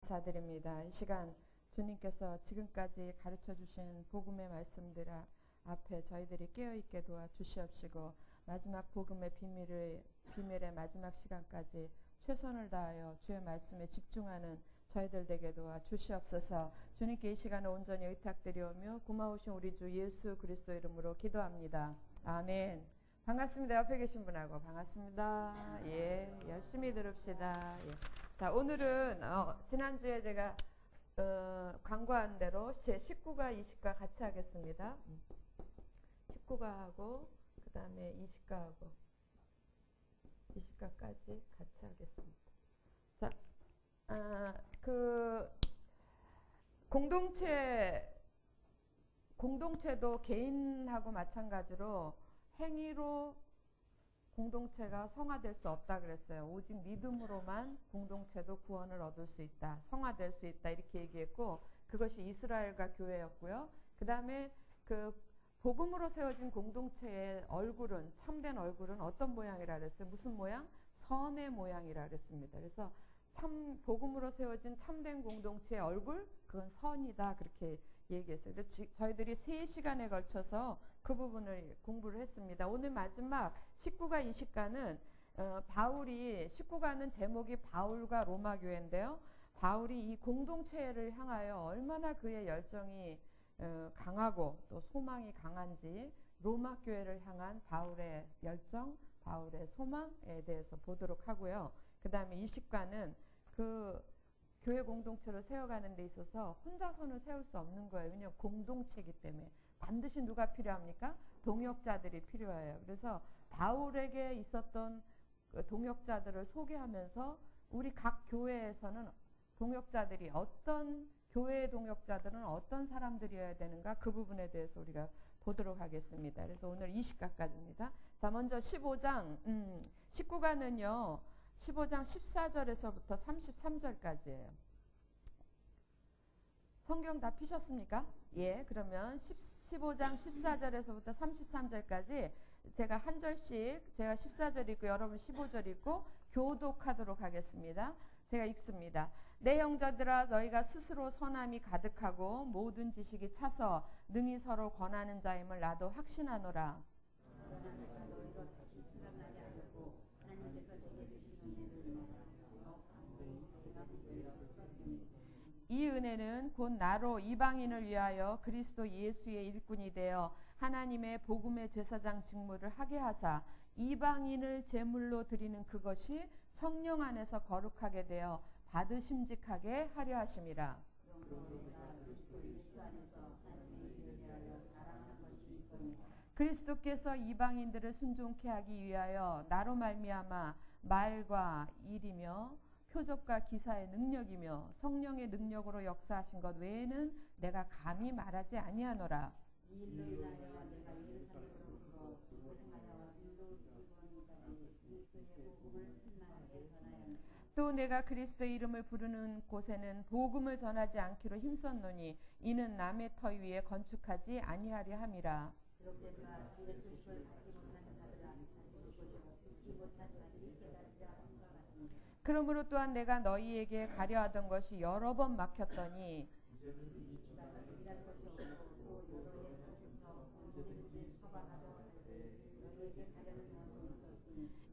감사드립니다. 이 시간 주님께서 지금까지 가르쳐 주신 복음의 말씀들 앞에 저희들이 깨어있게 도와주시옵시고 마지막 복음의 비밀의 마지막 시간까지 최선을 다하여 주의 말씀에 집중하는 저희들 되게 도와주시옵소서. 주님께 이 시간을 온전히 의탁드리오며 고마우신 우리 주 예수 그리스도 이름으로 기도합니다. 아멘. 반갑습니다. 옆에 계신 분하고 반갑습니다. 예, 열심히 들읍시다. 예. 자, 오늘은 지난주에 제가 광고한 대로 제 19과 20과 같이 하겠습니다. 19가 하고 그 다음에 20가 하고 20가까지 같이 하겠습니다. 자, 그 공동체도 개인하고 마찬가지로 행위로 공동체가 성화될 수 없다 그랬어요. 오직 믿음으로만 공동체도 구원을 얻을 수 있다. 성화될 수 있다. 이렇게 얘기했고 그것이 이스라엘과 교회였고요. 그 다음에 그 복음으로 세워진 공동체의 얼굴은 참된 얼굴은 어떤 모양이라 그랬어요? 무슨 모양? 선의 모양이라 그랬습니다. 그래서 참 복음으로 세워진 참된 공동체의 얼굴 그건 선이다 그렇게 얘기했어요. 그래서 저희들이 3시간에 걸쳐서 그 부분을 공부를 했습니다. 오늘 마지막 19가 20가는 바울이 19가는 제목이 바울과 로마 교회인데요. 바울이 이 공동체를 향하여 얼마나 그의 열정이 강하고 또 소망이 강한지 로마 교회를 향한 바울의 열정, 바울의 소망에 대해서 보도록 하고요. 그 다음에 20가는 그 교회 공동체를 세워가는 데 있어서 혼자서는 세울 수 없는 거예요. 왜냐하면 공동체이기 때문에. 반드시 누가 필요합니까? 동역자들이 필요해요. 그래서 바울에게 있었던 그 동역자들을 소개하면서 우리 각 교회에서는 동역자들이 교회의 동역자들은 어떤 사람들이어야 되는가 그 부분에 대해서 우리가 보도록 하겠습니다. 그래서 오늘 20가까지입니다. 자, 먼저 19가는요. 15장 14절에서부터 33절까지예요. 성경 다 피셨습니까? 예, 그러면 15장 14절에서부터 33절까지 제가 한 절씩 제가 14절 읽고 여러분 15절 읽고 교독하도록 하겠습니다. 제가 읽습니다. 내 형제들아 너희가 스스로 선함이 가득하고 모든 지식이 차서 능히 서로 권하는 자임을 나도 확신하노라. 이 은혜는 곧 나로 이방인을 위하여 그리스도 예수의 일꾼이 되어 하나님의 복음의 제사장 직무를 하게 하사 이방인을 제물로 드리는 그것이 성령 안에서 거룩하게 되어 받으심직하게 하려 하심이라. 그리스도께서 이방인들을 순종케 하기 위하여 나로 말미암아 말과 일이며 표적과 기사의 능력이며 성령의 능력으로 역사하신 것 외에는 내가 감히 말하지 아니하노라. 또 내가 그리스도의 이름을 부르는 곳에는 복음을 전하지 않기로 힘썼노니 이는 남의 터 위에 건축하지 아니하려 함이라. 그러므로 또한 내가 너희에게 가려 하던 것이 여러 번 막혔더니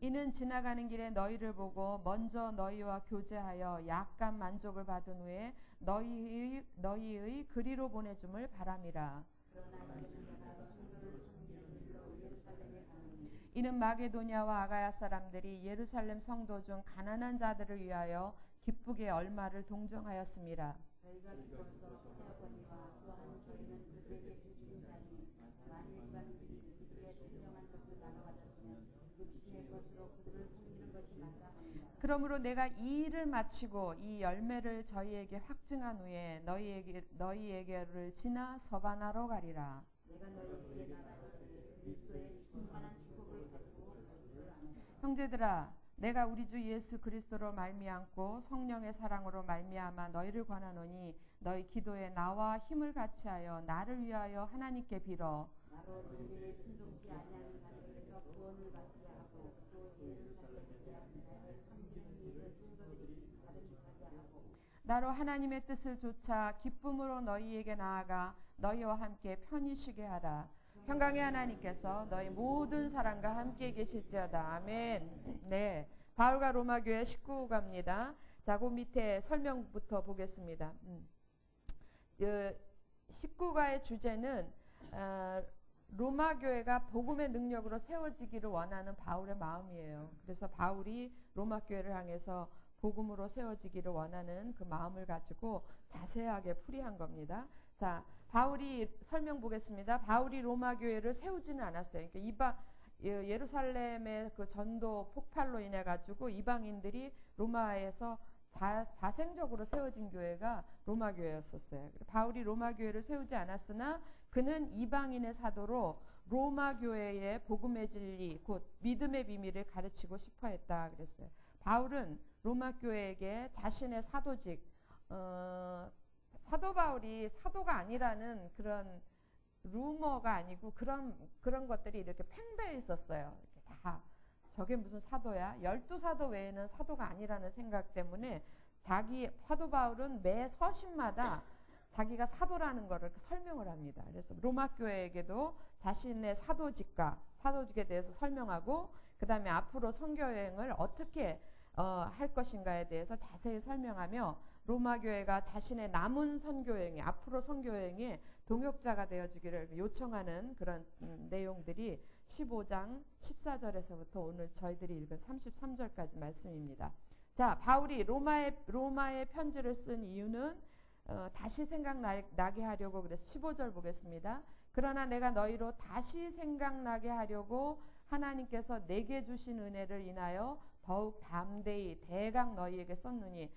이는 지나가는 길에 너희를 보고 먼저 너희와 교제하여 약간 만족을 받은 후에 너희의 그리로 보내줌을 바람이라. 이는 마게도냐와 아가야 사람들이 예루살렘 성도 중 가난한 자들을 위하여 기쁘게 얼마를 동정하였음이라. 그러므로 내가 이 일을 마치고 이 열매를 저희에게 확증한 후에 너희에게를 지나 서바나로 가리라. 형제들아 내가 우리 주 예수 그리스도로 말미암고 성령의 사랑으로 말미암아 너희를 권하노니 너희 기도에 나와 힘을 같이하여 나를 위하여 하나님께 빌어. 나로 하나님의 뜻을 좇아 기쁨으로 너희에게 나아가 너희와 함께 편히 쉬게 하라. 평강의 하나님께서 너희 모든 사람과 함께 계실지어다. 아멘. 네, 바울과 로마 교회 19가입니다. 자, 그 밑에 설명부터 보겠습니다. 19가의 주제는 로마 교회가 복음의 능력으로 세워지기를 원하는 바울의 마음이에요. 그래서 바울이 로마 교회를 향해서 복음으로 세워지기를 원하는 그 마음을 가지고 자세하게 풀이한 겁니다. 자, 바울이 설명 보겠습니다. 바울이 로마 교회를 세우지는 않았어요. 그러니까 예루살렘의 그 전도 폭발로 인해 가지고 이방인들이 로마에서 자생적으로 세워진 교회가 로마 교회였었어요. 바울이 로마 교회를 세우지 않았으나 그는 이방인의 사도로 로마 교회의 복음의 진리, 곧 믿음의 비밀을 가르치고 싶어 했다 그랬어요. 바울은 로마 교회에게 자신의 사도직, 사도 바울이 사도가 아니라는 그런 루머가 아니고 그런 것들이 이렇게 팽배해 있었어요. 이렇게 다 저게 무슨 사도야? 12사도 외에는 사도가 아니라는 생각 때문에 사도 바울은 매 서신마다 자기가 사도라는 것을 설명을 합니다. 그래서 로마 교회에게도 자신의 사도직에 대해서 설명하고 그 다음에 앞으로 선교 여행을 어떻게 할 것인가에 대해서 자세히 설명하며 로마 교회가 자신의 남은 선교여행에 앞으로 선교여행에 동역자가 되어주기를 요청하는 그런 내용들이 15장 14절에서부터 오늘 저희들이 읽은 33절까지 말씀입니다. 자, 바울이 로마의 편지를 쓴 이유는 다시 생각나게 하려고 그래서 15절 보겠습니다. 그러나 내가 너희로 다시 생각나게 하려고 하나님께서 내게 주신 은혜를 인하여 더욱 담대히 대강 너희에게 썼느니,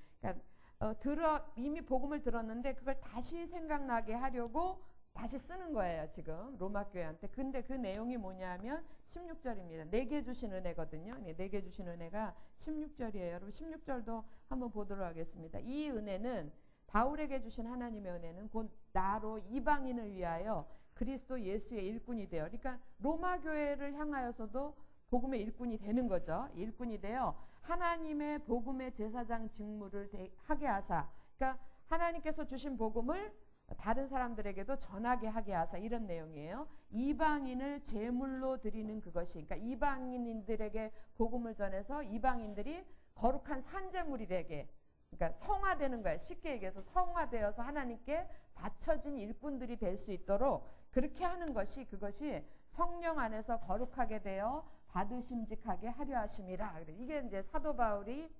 그러니까 이미 복음을 들었는데 그걸 다시 생각나게 하려고 다시 쓰는 거예요. 지금 로마 교회한테. 근데 그 내용이 뭐냐면 16절입니다. 내게 주신 은혜거든요. 내게 주신 은혜가 16절이에요. 여러분 16절도 한번 보도록 하겠습니다. 이 은혜는 바울에게 주신 하나님의 은혜는 곧 나로 이방인을 위하여 그리스도 예수의 일꾼이 되어, 그러니까 로마 교회를 향하여서도 복음의 일꾼이 되는 거죠. 일꾼이 되어 하나님의 복음의 제사장 직무를 하게 하사, 그러니까 하나님께서 주신 복음을 다른 사람들에게도 전하게 하게 하사, 이런 내용이에요. 이방인을 제물로 드리는 그것이, 그러니까 이방인들에게 복음을 전해서 이방인들이 거룩한 산제물이 되게, 그러니까 성화되는 거예요. 쉽게 얘기해서 성화되어서 하나님께 바쳐진 일꾼들이 될 수 있도록 그렇게 하는 것이, 그것이 성령 안에서 거룩하게 되어 받으심직하게 하려 하심이라. 이게 이제 사도 바울이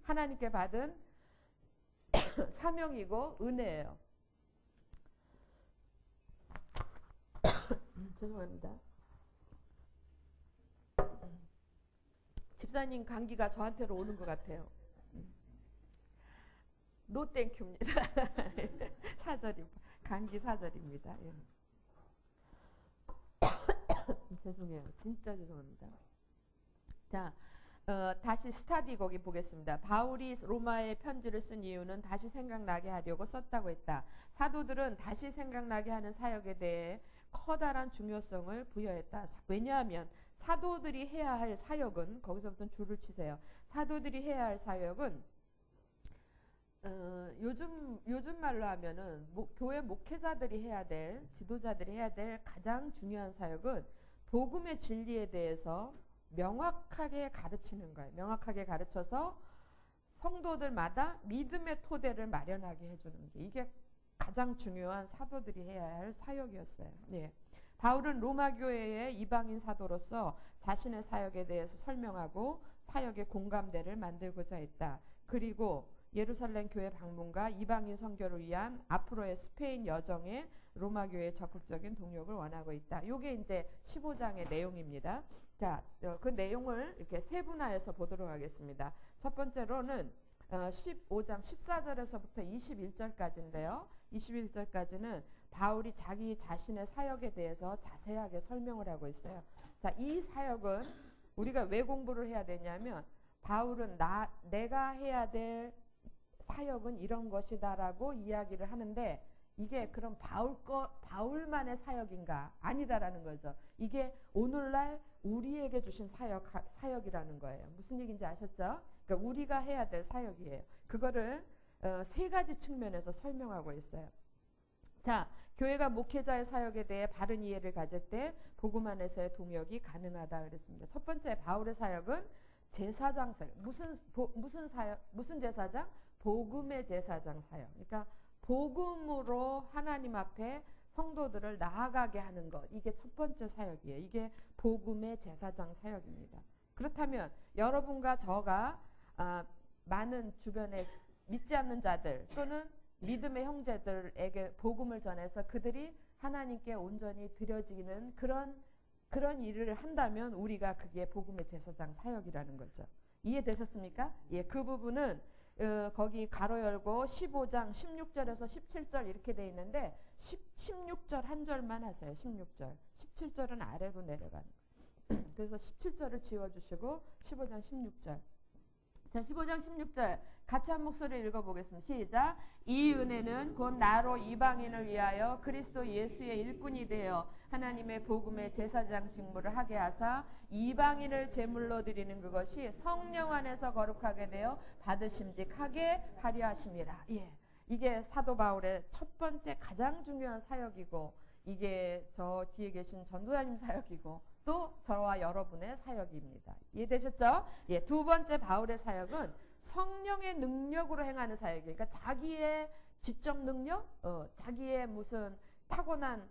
하나님께 받은 사명이고 은혜예요. 죄송합니다. 집사님 감기가 저한테로 오는 것 같아요. 노 땡큐입니다. 감기 사절입니다. 예. 죄송해요. 진짜 죄송합니다. 자, 다시 스타디 거기 보겠습니다. 바울이 로마에 편지를 쓴 이유는 다시 생각나게 하려고 썼다고 했다. 사도들은 다시 생각나게 하는 사역에 대해 커다란 중요성을 부여했다. 왜냐하면 사도들이 해야 할 사역은, 거기서부터 줄을 치세요. 사도들이 해야 할 사역은 요즘 말로 하면은 교회 목회자들이 해야 될, 지도자들이 해야 될 가장 중요한 사역은 복음의 진리에 대해서 명확하게 가르치는 거예요. 명확하게 가르쳐서 성도들마다 믿음의 토대를 마련하게 해주는 게, 이게 가장 중요한 사도들이 해야 할 사역이었어요. 예. 바울은 로마 교회의 이방인 사도로서 자신의 사역에 대해서 설명하고 사역의 공감대를 만들고자 했다. 그리고 예루살렘 교회 방문과 이방인 선교를 위한 앞으로의 스페인 여정에 로마 교회의 적극적인 동력을 원하고 있다. 이게 이제 15장의 내용입니다. 자, 그 내용을 이렇게 세분화해서 보도록 하겠습니다. 첫 번째로는 15장 14절에서부터 21절까지인데요. 21절까지는 바울이 자기 자신의 사역에 대해서 자세하게 설명을 하고 있어요. 자, 이 사역은 우리가 왜 공부를 해야 되냐면, 바울은 내가 해야 될 사역은 이런 것이다라고 이야기를 하는데, 이게 그럼 바울만의 사역인가? 아니다라는 거죠. 이게 오늘날 우리에게 주신 사역이라는 거예요. 무슨 얘기인지 아셨죠? 그러니까 우리가 해야 될 사역이에요. 그거를 세 가지 측면에서 설명하고 있어요. 자, 교회가 목회자의 사역에 대해 바른 이해를 가질 때 복음 안에서의 동역이 가능하다 그랬습니다. 첫 번째, 바울의 사역은 제사장 사역. 무슨 사역? 무슨 제사장? 복음의 제사장 사역. 그러니까 복음으로 하나님 앞에 성도들을 나아가게 하는 것. 이게 첫 번째 사역이에요. 이게 복음의 제사장 사역입니다. 그렇다면 여러분과 저가 많은 주변에 믿지 않는 자들 또는 믿음의 형제들에게 복음을 전해서 그들이 하나님께 온전히 드려지는 그런 일을 한다면 우리가 그게 복음의 제사장 사역이라는 거죠. 이해되셨습니까? 예, 그 부분은 거기 가로 열고 15장 16절에서 17절 이렇게 돼 있는데 16절 한 절만 하세요. 16절. 17절은 아래로 내려가는 거예요. 그래서 17절을 지워주시고 15장 16절. 자, 15장 16절 같이 한 목소리 읽어보겠습니다. 시작. 이 은혜는 곧 나로 이방인을 위하여 그리스도 예수의 일꾼이 되어 하나님의 복음의 제사장 직무를 하게 하사 이방인을 제물로 드리는 그것이 성령 안에서 거룩하게 되어 받으심직하게 하려 하심이라. 예, 이게 사도 바울의 첫 번째 가장 중요한 사역이고 이게 저 뒤에 계신 전도사님 사역이고 또 저와 여러분의 사역입니다. 이해되셨죠? 예, 두 번째 바울의 사역은 성령의 능력으로 행하는 사역이에요. 그러니까 자기의 지적 능력, 자기의 무슨 타고난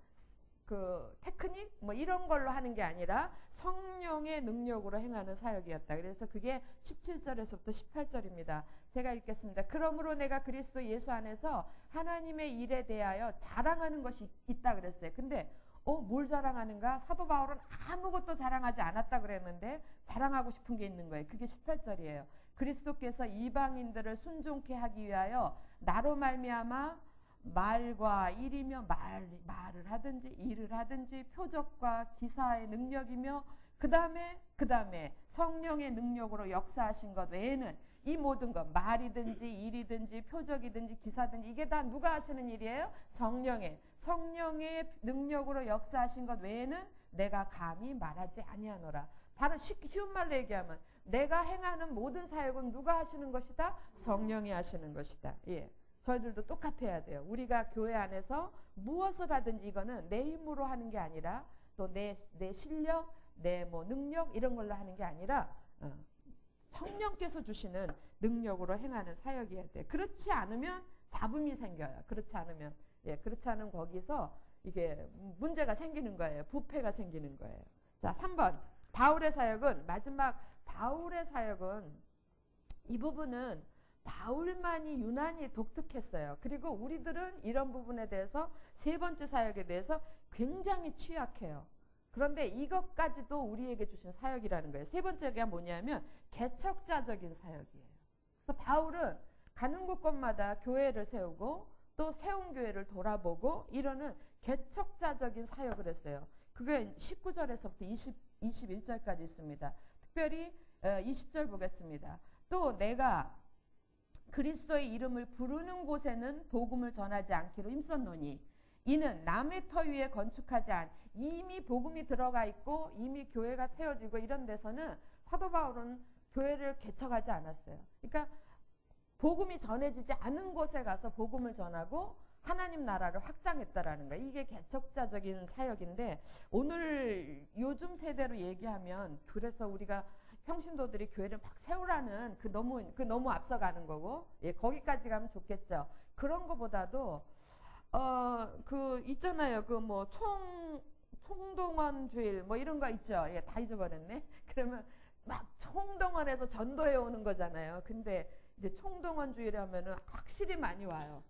그 테크닉 뭐 이런 걸로 하는 게 아니라 성령의 능력으로 행하는 사역이었다. 그래서 그게 17절에서부터 18절입니다. 제가 읽겠습니다. 그러므로 내가 그리스도 예수 안에서 하나님의 일에 대하여 자랑하는 것이 있다 그랬어요. 근데 뭘 자랑하는가? 사도 바울은 아무것도 자랑하지 않았다 그랬는데 자랑하고 싶은 게 있는 거예요. 그게 18절이에요. 그리스도께서 이방인들을 순종케 하기 위하여 나로 말미암아 말과 일이며 말을 하든지 일을 하든지 표적과 기사의 능력이며 그 다음에 성령의 능력으로 역사하신 것 외에는 이 모든 것 말이든지 일이든지 표적이든지 기사든지 이게 다 누가 하시는 일이에요? 성령의 능력으로 역사하신 것 외에는 내가 감히 말하지 아니하노라. 다른 쉬운 말로 얘기하면 내가 행하는 모든 사역은 누가 하시는 것이다? 성령이 하시는 것이다. 예. 저희들도 똑같아야 돼요. 우리가 교회 안에서 무엇을 하든지 이거는 내 힘으로 하는 게 아니라 또 내 실력, 내 뭐 능력 이런 걸로 하는 게 아니라 성령께서 주시는 능력으로 행하는 사역이어야 돼. 그렇지 않으면 잡음이 생겨요. 그렇지 않으면 그렇지 않으면 거기서 이게 문제가 생기는 거예요. 부패가 생기는 거예요. 자, 3번 바울의 사역은 마지막 바울의 사역은 이 부분은 바울만이 유난히 독특했어요. 그리고 우리들은 이런 부분에 대해서 세 번째 사역에 대해서 굉장히 취약해요. 그런데 이것까지도 우리에게 주신 사역이라는 거예요. 세 번째가 뭐냐면 개척자적인 사역이에요. 그래서 바울은 가는 곳곳마다 교회를 세우고 또 세운 교회를 돌아보고 이러는 개척자적인 사역을 했어요. 그게 19절에서부터 21절까지 있습니다. 특별히 20절 보겠습니다. 또 내가 그리스도의 이름을 부르는 곳에는 복음을 전하지 않기로 힘썼노니 이는 남의 터 위에 건축하지 않 이미 복음이 들어가 있고 이미 교회가 세워지고 이런 데서는 사도 바울은 교회를 개척하지 않았어요. 그러니까 복음이 전해지지 않은 곳에 가서 복음을 전하고 하나님 나라를 확장했다라는 거예요. 이게 개척자적인 사역인데 오늘 요즘 세대로 얘기하면 그래서 우리가 평신도들이 교회를 막 세우라는 그 너무 앞서가는 거고 거기까지 가면 좋겠죠. 그런 거보다도 그 있잖아요. 그 뭐 총동원 주일 뭐 이런 거 있죠. 다 잊어버렸네. 그러면 막 총동원해서 전도해 오는 거잖아요. 근데 이제 총동원 주일에 하면은 확실히 많이 와요.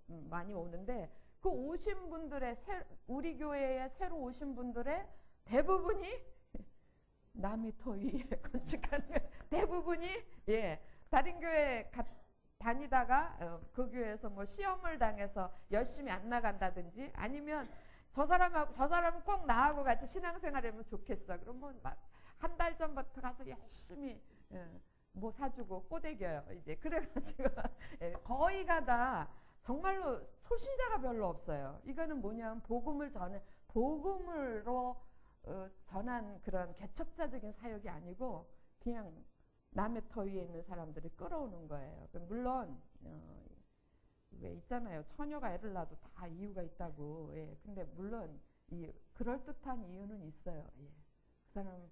많이 오는데 그 오신 분들의 우리 교회에 새로 오신 분들의 대부분이 남이 터 위에 건축하는 대부분이 다른 교회 다니다가 그 교회에서 뭐 시험을 당해서 열심히 안 나간다든지 아니면 저 사람은 꼭 나하고 같이 신앙생활하면 좋겠어. 그러면 막 한 달 전부터 가서 열심히 뭐 사주고 꼬대겨요. 이제 그래가지고 거의가 다 정말로 초신자가 별로 없어요. 이거는 뭐냐면 복음으로 전한 그런 개척자적인 사역이 아니고 그냥 남의 터 위에 있는 사람들을 끌어오는 거예요. 물론 왜 있잖아요. 처녀가 애를 낳아도 다 이유가 있다고. 예. 근데 물론 그럴 듯한 이유는 있어요. 예. 그 사람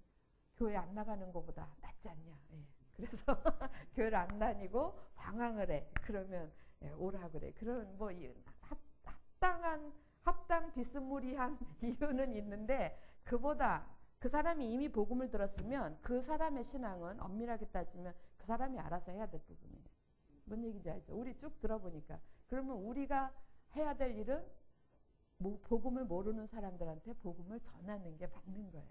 교회 안 나가는 것보다 낫지 않냐. 예. 그래서 교회를 안 다니고 방황을 해. 그러면 예, 오라 그래. 그런 뭐 합당 비스무리한 이유는 있는데 그보다 그 사람이 이미 복음을 들었으면 그 사람의 신앙은 엄밀하게 따지면 그 사람이 알아서 해야 될 부분이에요. 뭔 얘기인지 알죠? 우리 쭉 들어보니까. 그러면 우리가 해야 될 일은 복음을 모르는 사람들한테 복음을 전하는 게 맞는 거예요.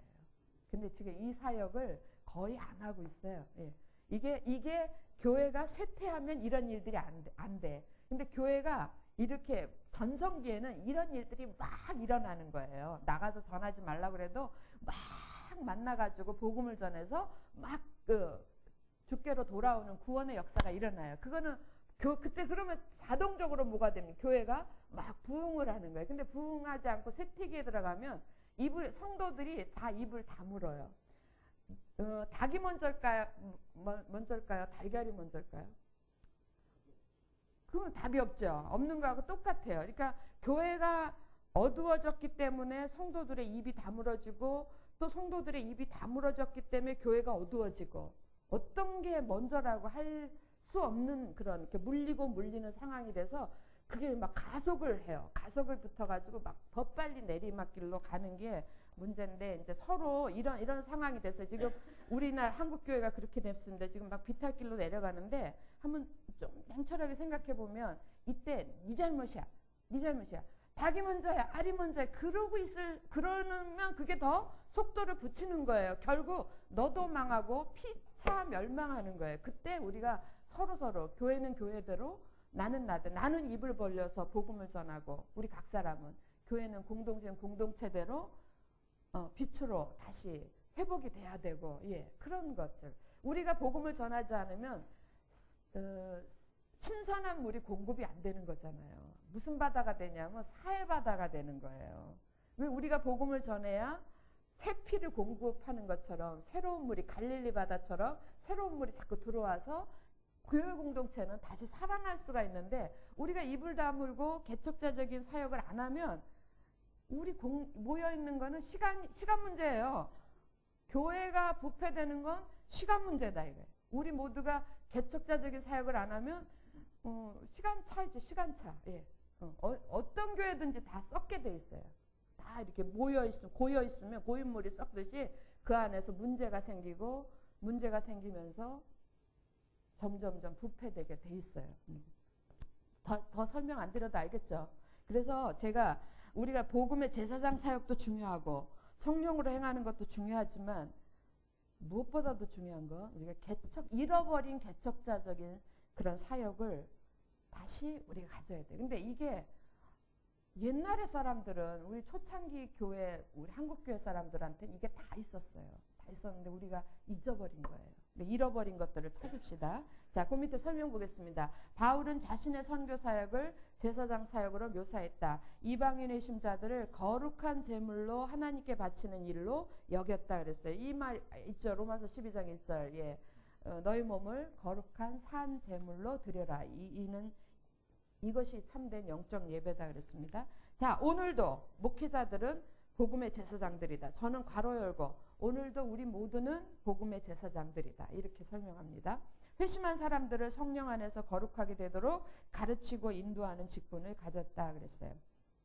근데 지금 이 사역을 거의 안 하고 있어요. 예. 이게 교회가 쇠퇴하면 이런 일들이 안 돼. 근데 교회가 이렇게 전성기에는 이런 일들이 막 일어나는 거예요. 나가서 전하지 말라고 그래도 막 만나가지고 복음을 전해서 막 주께로 돌아오는 구원의 역사가 일어나요. 그거는 그때 그러면 자동적으로 뭐가 됩니까? 교회가 막 부흥을 하는 거예요. 근데 부흥하지 않고 쇠퇴기에 들어가면 성도들이 다 입을 다물어요. 닭이 먼저일까요? 달걀이 먼저일까요? 그건 답이 없죠. 없는 거하고 똑같아요. 그러니까 교회가 어두워졌기 때문에 성도들의 입이 다물어지고 또 성도들의 입이 다물어졌기 때문에 교회가 어두워지고 어떤 게 먼저라고 할 수 없는 그런 이렇게 물리고 물리는 상황이 돼서 그게 막 가속을 해요. 가속을 붙어가지고 막 더 빨리 내리막길로 가는 게 문제인데 이제 서로 이런 상황이 돼서 지금 우리나라 한국 교회가 그렇게 됐습니다. 지금 막 비탈길로 내려가는데 한번 좀 냉철하게 생각해 보면 이때 네 잘못이야. 닭이 먼저야, 알이 먼저야. 그러면 그게 더 속도를 붙이는 거예요. 결국 너도 망하고 피차 멸망하는 거예요. 그때 우리가 서로 교회는 교회대로 나는 나는 입을 벌려서 복음을 전하고 우리 각 사람은 교회는 공동체대로 빛으로 다시 회복이 돼야 되고 그런 것들. 우리가 복음을 전하지 않으면 신선한 물이 공급이 안 되는 거잖아요. 무슨 바다가 되냐면 사해 바다가 되는 거예요. 왜 우리가 복음을 전해야 새 피를 공급하는 것처럼 새로운 물이 갈릴리 바다처럼 새로운 물이 자꾸 들어와서 교회 공동체는 다시 살아날 수가 있는데 우리가 입을 다물고 개척자적인 사역을 안 하면 우리 모여있는 거는 시간 문제예요. 교회가 부패되는 건 시간 문제다 이거예요. 우리 모두가 개척자적인 사역을 안 하면 시간차이죠. 시간차. 예. 어떤 교회든지 다 썩게 돼 있어요. 다 이렇게 고여있으면 고인물이 썩듯이 그 안에서 문제가 생기면서 점점점 부패되게 돼 있어요. 더 설명 안 드려도 알겠죠? 그래서 우리가 복음의 제사장 사역도 중요하고 성령으로 행하는 것도 중요하지만 무엇보다도 중요한 건 우리가 잃어버린 개척자적인 그런 사역을 다시 우리가 가져야 돼. 근데 이게 옛날의 사람들은 우리 초창기 교회, 우리 한국교회 사람들한테는 이게 다 있었어요. 다 있었는데 우리가 잊어버린 거예요. 잃어버린 것들을 찾읍시다. 자, 그 밑에 설명 보겠습니다. 바울은 자신의 선교 사역을 제사장 사역으로 묘사했다. 이방인의 심자들을 거룩한 제물로 하나님께 바치는 일로 여겼다 그랬어요. 이 말 있죠. 로마서 12장 1절. 예. 너희 몸을 거룩한 산 제물로 드려라. 이것이 참된 영적 예배다 그랬습니다. 자, 오늘도 목회자들은 복음의 제사장들이다. 저는 괄호 열고 오늘도 우리 모두는 복음의 제사장들이다. 이렇게 설명합니다. 회심한 사람들을 성령 안에서 거룩하게 되도록 가르치고 인도하는 직분을 가졌다 그랬어요.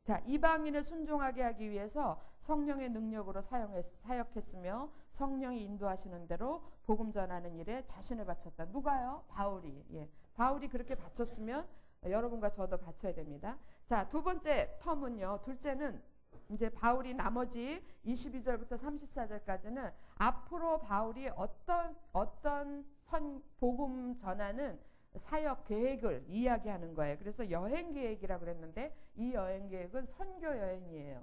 자, 이방인을 순종하게 하기 위해서 성령의 능력으로 사역했으며 성령이 인도하시는 대로 복음 전하는 일에 자신을 바쳤다. 누가요? 바울이. 예. 바울이 그렇게 바쳤으면 여러분과 저도 바쳐야 됩니다. 자, 두 번째 텀은요. 둘째는 이제 바울이 나머지 22절부터 34절까지는 앞으로 바울이 어떤 복음 전하는 사역 계획을 이야기하는 거예요. 그래서 여행 계획이라고 그랬는데 이 여행 계획은 선교 여행이에요.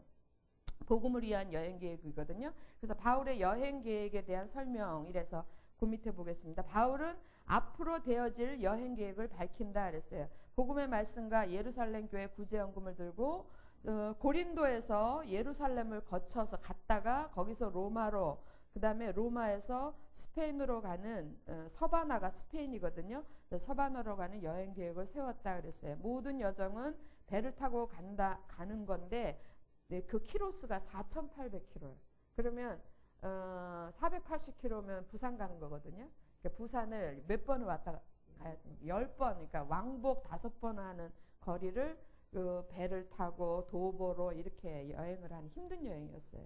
복음을 위한 여행 계획이거든요. 그래서 바울의 여행 계획에 대한 설명이라서 그 밑에 보겠습니다. 바울은 앞으로 되어질 여행 계획을 밝힌다 그랬어요. 복음의 말씀과 예루살렘 교회 구제연금을 들고 고린도에서 예루살렘을 거쳐서 갔다가 거기서 로마로 그 다음에 로마에서 스페인으로 가는 서바나가 스페인이거든요. 서바나로 가는 여행 계획을 세웠다 그랬어요. 모든 여정은 배를 타고 가는 건데 네, 그 키로수가 4,800km예요. 그러면 480km면 부산 가는 거거든요. 그러니까 부산을 몇 번을 왔다 가야 10번, 그러니까 왕복 5번 하는 거리를 그 배를 타고 도보로 이렇게 여행을 하는 힘든 여행이었어요.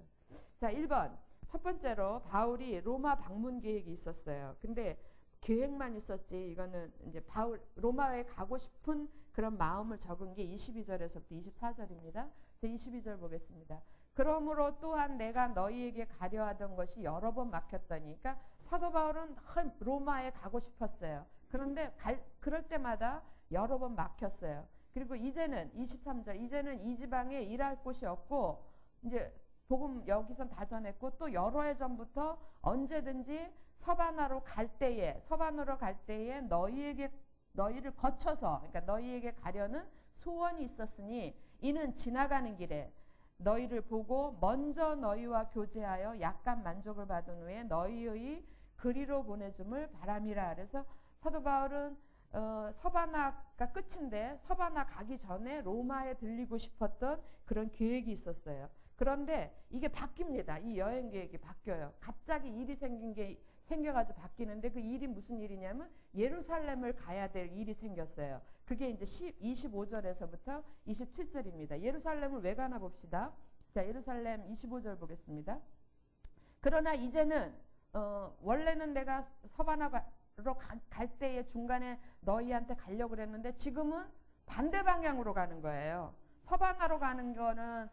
자, 1번. 첫 번째로 바울이 로마 방문 계획이 있었어요. 근데 계획만 있었지 이거는 이제 바울 로마에 가고 싶은 그런 마음을 적은 게 22절에서부터 24절입니다. 22절 보겠습니다. 그러므로 또한 내가 너희에게 가려 하던 것이 여러 번 막혔더니, 그러니까 사도 바울은 로마에 가고 싶었어요. 그런데 그럴 때마다 여러 번 막혔어요. 그리고 이제는 23절, 이제는 이 지방에 일할 곳이 없고 이제 복음 여기선 다 전했고 또 여러 해 전부터 언제든지 서바나로 갈 때에 너희를 거쳐서, 그러니까 너희에게 가려는 소원이 있었으니 이는 지나가는 길에 너희를 보고 먼저 너희와 교제하여 약간 만족을 받은 후에 너희의 그리로 보내줌을 바람이라. 그래서 사도 바울은 서바나가 끝인데 서바나 가기 전에 로마에 들리고 싶었던 그런 계획이 있었어요. 그런데 이게 바뀝니다. 이 여행 계획이 바뀌어요. 갑자기 일이 생겨가지고 바뀌는데 그 일이 무슨 일이냐면 예루살렘을 가야 될 일이 생겼어요. 그게 이제 25절에서부터 27절입니다. 예루살렘을 왜 가나 봅시다. 자, 예루살렘 25절 보겠습니다. 그러나 이제는 원래는 내가 서바나로 갈 때에 중간에 너희한테 가려고 그랬는데 지금은 반대 방향으로 가는 거예요. 서바나로 가는 거는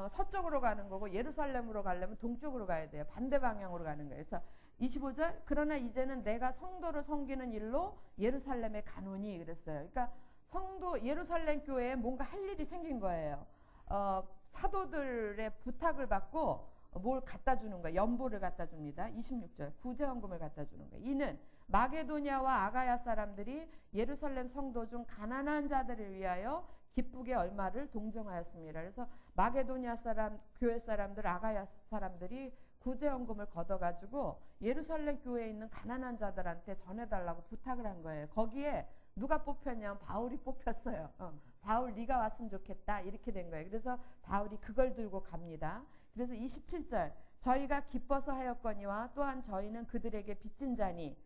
서쪽으로 가는 거고 예루살렘으로 가려면 동쪽으로 가야 돼요. 반대 방향으로 가는 거예요. 그래서 25절 그러나 이제는 내가 성도를 섬기는 일로 예루살렘에 가노니 그랬어요. 그러니까 성도 예루살렘 교회에 뭔가 할 일이 생긴 거예요. 사도들의 부탁을 받고 뭘 갖다 주는 거예요. 연보를 갖다 줍니다. 26절 구제헌금을 갖다 주는 거예요. 이는 마게도냐와 아가야 사람들이 예루살렘 성도 중 가난한 자들을 위하여 기쁘게 얼마를 동정하였습니다. 그래서 마게도냐 사람, 교회 사람들, 아가야 사람들이 구제헌금을 걷어가지고 예루살렘 교회에 있는 가난한 자들한테 전해달라고 부탁을 한 거예요. 거기에 누가 뽑혔냐면 바울이 뽑혔어요. 바울 네가 왔으면 좋겠다 이렇게 된 거예요. 그래서 바울이 그걸 들고 갑니다. 그래서 27절 저희가 기뻐서 하였거니와 또한 저희는 그들에게 빚진 자니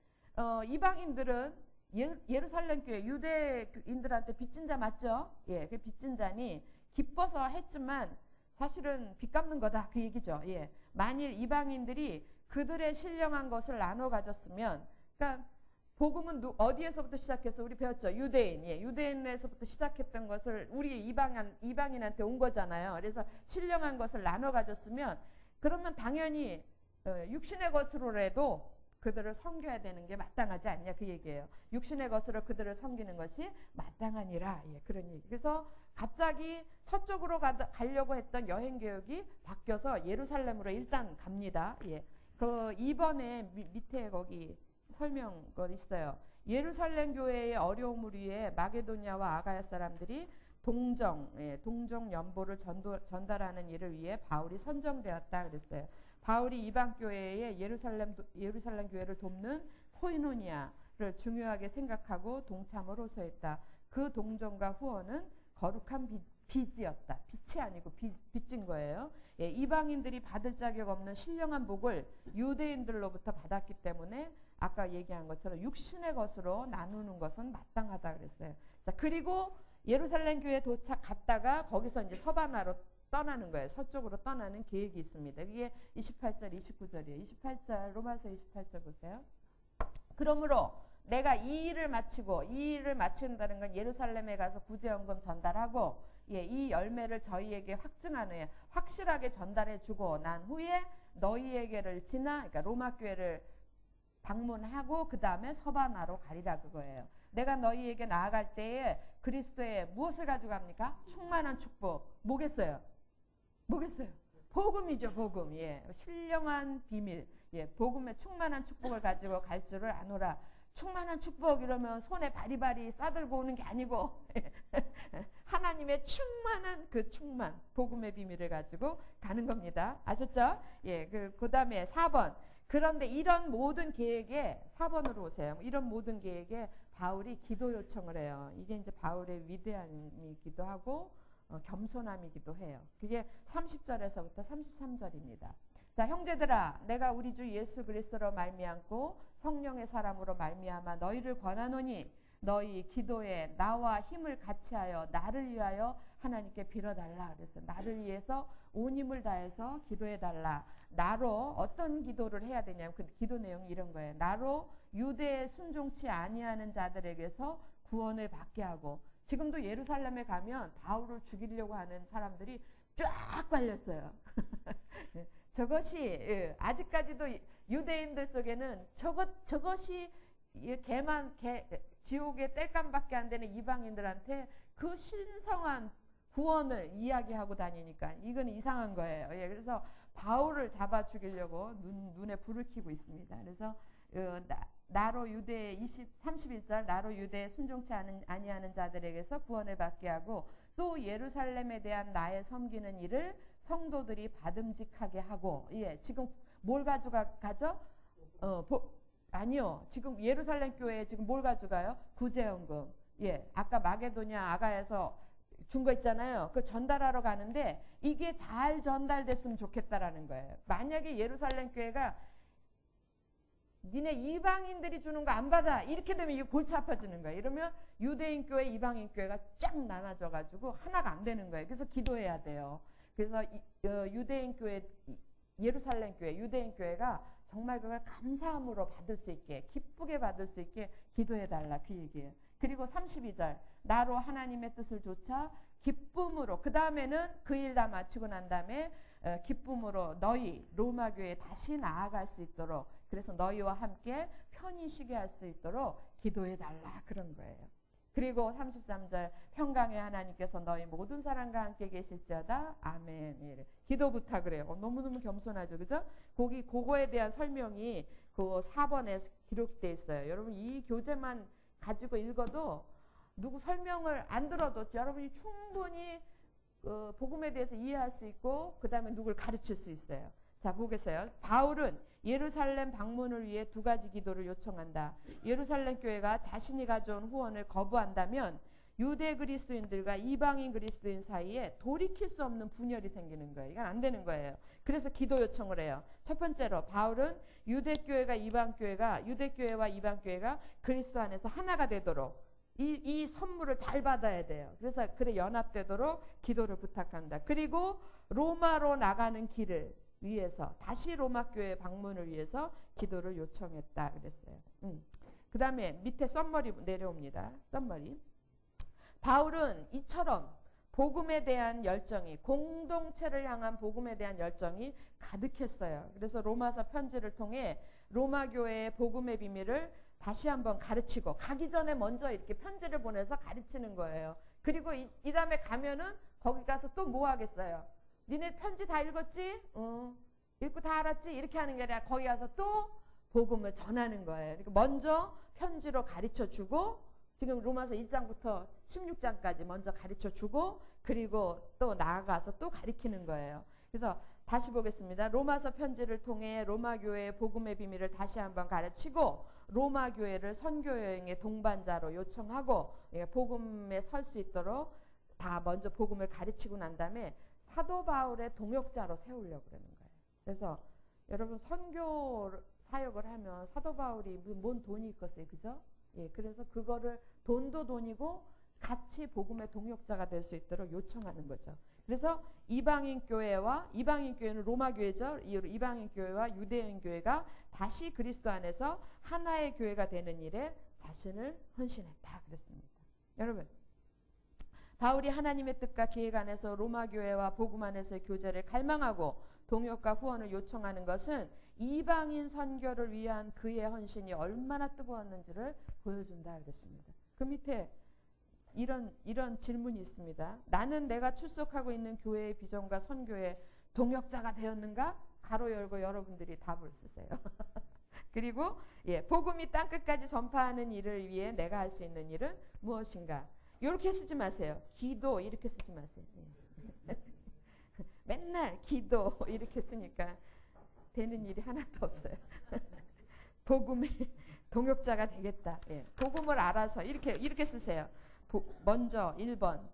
이방인들은 예루살렘 교회 유대인들한테 빚진 자 맞죠? 예, 그 빚진 자니 기뻐서 했지만 사실은 빚 갚는 거다 그 얘기죠. 예, 만일 이방인들이 그들의 신령한 것을 나눠 가졌으면, 그러니까 복음은 어디에서부터 시작해서 우리 배웠죠? 유대인, 예, 유대인에서부터 시작했던 것을 우리 이방인한테 온 거잖아요. 그래서 신령한 것을 나눠 가졌으면 그러면 당연히 육신의 것으로라도 그들을 섬겨야 되는 게 마땅하지 않냐 그 얘기예요. 육신의 것으로 그들을 섬기는 것이 마땅하니라. 예, 그런 얘기. 그래서 갑자기 서쪽으로 가려고 했던 여행 계획이 바뀌어서 예루살렘으로 일단 갑니다. 예, 그 2번에 밑에 거기 설명 거 있어요. 예루살렘 교회의 어려움을 위해 마게도냐와 아가야 사람들이 동정 연보를 전달하는 일을 위해 바울이 선정되었다 그랬어요. 바울이 이방 교회의 예루살렘 교회를 돕는 코이노니아를 중요하게 생각하고 동참을 호소했다. 그 동정과 후원은 거룩한 빚이었다. 빚이 아니고 빚진 거예요. 예, 이방인들이 받을 자격 없는 신령한 복을 유대인들로부터 받았기 때문에 아까 얘기한 것처럼 육신의 것으로 나누는 것은 마땅하다 그랬어요. 자, 그리고 예루살렘 교회에 갔다가 거기서 이제 서바나로 떠나는 거예요. 서쪽으로 떠나는 계획이 있습니다. 이게 28절, 29절이에요. 28절, 로마서 28절 보세요. 그러므로 내가 이 일을 마친다는 건 예루살렘에 가서 구제헌금 전달하고 예, 이 열매를 저희에게 확증하는 후에 확실하게 전달해 주고 난 후에 너희에게를 그러니까 로마 교회를 방문하고 그 다음에 서바나로 가리라 그거예요. 내가 너희에게 나아갈 때에 그리스도의 무엇을 가지고 갑니까? 충만한 축복. 뭐겠어요? 복음이죠, 복음. 예, 신령한 비밀. 예, 복음의 충만한 축복을 가지고 갈 줄을 아노라. 충만한 축복 이러면 손에 바리바리 싸들고 오는 게 아니고 하나님의 충만한 그 충만, 복음의 비밀을 가지고 가는 겁니다. 아셨죠? 예, 그 다음에 4번. 그런데 이런 모든 계획에 4번으로 오세요. 이런 모든 계획에 바울이 기도 요청을 해요. 이게 이제 바울의 위대함이기도 하고 겸손함이기도 해요. 그게 30절에서부터 33절입니다. 자, 형제들아, 내가 우리 주 예수 그리스도로 말미암고 성령의 사람으로 말미암아 너희를 권하노니 너희 기도에 나와 힘을 같이하여 나를 위하여 하나님께 빌어달라 그랬어요. 나를 위해서 온 힘을 다해서 기도해달라. 나로 어떤 기도를 해야 되냐면 그 기도 내용이 이런 거예요. 나로 유대에 순종치 아니하는 자들에게서 구원을 받게 하고, 지금도 예루살렘에 가면 바울을 죽이려고 하는 사람들이 쫙 깔렸어요. 저것이 아직까지도 유대인들 속에는 저것이 지옥의 땔감밖에 안 되는 이방인들한테 그 신성한 구원을 이야기하고 다니니까 이건 이상한 거예요. 예, 그래서 바울을 잡아 죽이려고 눈에 불을 켜고 있습니다. 그래서 나로 유대 31절 나로 유대에 순종치 아니하는 자들에게서 구원을 받게 하고 또 예루살렘에 대한 나의 섬기는 일을 성도들이 받음직하게 하고. 예, 지금 뭘 가져? 아니요. 지금 예루살렘 교회에 지금 뭘 가져가요? 구제연금. 예, 아까 마게도냐 아가에서 준 거 있잖아요. 그 전달하러 가는데 이게 잘 전달됐으면 좋겠다라는 거예요. 만약에 예루살렘 교회가 니네 이방인들이 주는 거 안 받아 이렇게 되면 이게 골치 아파지는 거예요. 이러면 유대인 교회, 이방인 교회가 쫙 나눠져 가지고 하나가 안 되는 거예요. 그래서 기도해야 돼요. 그래서 유대인 교회, 예루살렘 교회, 유대인 교회가 정말 그걸 감사함으로 받을 수 있게, 기쁘게 받을 수 있게 기도해달라 그 얘기예요. 그리고 32절 나로 하나님의 뜻을 좇아 기쁨으로, 그 다음에는 그 일 다 마치고 난 다음에 기쁨으로 너희 로마 교회에 다시 나아갈 수 있도록, 그래서 너희와 함께 편히 쉬게 할 수 있도록 기도해달라 그런 거예요. 그리고 33절 평강의 하나님께서 너희 모든 사람과 함께 계실지어다 아멘. 기도 부탁을 해요. 너무너무 겸손하죠, 그죠? 그거에 대한 설명이 그 4번에 기록되어 있어요. 여러분 이 교재만 가지고 읽어도 누구 설명을 안 들어도 여러분이 충분히 복음에 대해서 이해할 수 있고 그 다음에 누굴 가르칠 수 있어요. 자, 보겠어요. 바울은 예루살렘 방문을 위해 두 가지 기도를 요청한다. 예루살렘 교회가 자신이 가져온 후원을 거부한다면 유대 그리스도인들과 이방인 그리스도인 사이에 돌이킬 수 없는 분열이 생기는 거예요. 이건 안 되는 거예요. 그래서 기도 요청을 해요. 첫 번째로 바울은 유대 교회와 이방 교회가 그리스도 안에서 하나가 되도록 이 선물을 잘 받아야 돼요. 그래서 그래 연합되도록 기도를 부탁한다. 그리고 로마로 나가는 길을 위해서 다시 로마 교회 방문을 위해서 기도를 요청했다 그랬어요. 그 다음에 밑에 썸머리 내려옵니다. 썸머리. 바울은 이처럼 복음에 대한 열정이, 공동체를 향한 복음에 대한 열정이 가득했어요. 그래서 로마서 편지를 통해 로마 교회의 복음의 비밀을 다시 한번 가르치고, 가기 전에 먼저 이렇게 편지를 보내서 가르치는 거예요. 그리고 이 다음에 가면은 거기 가서 또 뭐 하겠어요? 니네 편지 다 읽었지? 읽고 다 알았지? 이렇게 하는 게 아니라 거기 가서 또 복음을 전하는 거예요. 그러니까 먼저 편지로 가르쳐주고, 지금 로마서 1장부터 16장까지 먼저 가르쳐주고, 그리고 또 나아가서 또 가르치는 거예요. 그래서 다시 보겠습니다. 로마서 편지를 통해 로마 교회의 복음의 비밀을 다시 한번 가르치고, 로마 교회를 선교 여행의 동반자로 요청하고, 복음에 설 수 있도록 다 먼저 복음을 가르치고 난 다음에 사도 바울의 동역자로 세우려고 그러는 거예요. 그래서 여러분 선교 사역을 하면 사도 바울이 뭔 돈이 있겠어요, 그죠? 예, 그래서 그거를 돈도 돈이고 같이 복음의 동역자가 될 수 있도록 요청하는 거죠. 그래서 이방인 교회는 로마 교회죠. 이방인 교회와 유대인 교회가 다시 그리스도 안에서 하나의 교회가 되는 일에 자신을 헌신했다 그랬습니다. 여러분, 바울이 하나님의 뜻과 계획 안에서 로마 교회와 복음 안에서의 교제를 갈망하고 동역과 후원을 요청하는 것은 이방인 선교를 위한 그의 헌신이 얼마나 뜨거웠는지를 보여준다 그랬습니다. 그 밑에 이런 질문이 있습니다. 나는 내가 출석하고 있는 교회의 비전과 선교의 동역자가 되었는가? 가로 열고 여러분들이 답을 쓰세요. 그리고 복음이 땅 끝까지 전파하는 일을 위해 내가 할 수 있는 일은 무엇인가? 이렇게 쓰지 마세요. 기도 이렇게 쓰지 마세요. 맨날 기도 이렇게 쓰니까 되는 일이 하나도 없어요. 복음의 동역자가 되겠다. 복음을 알아서 이렇게 쓰세요. 먼저 1번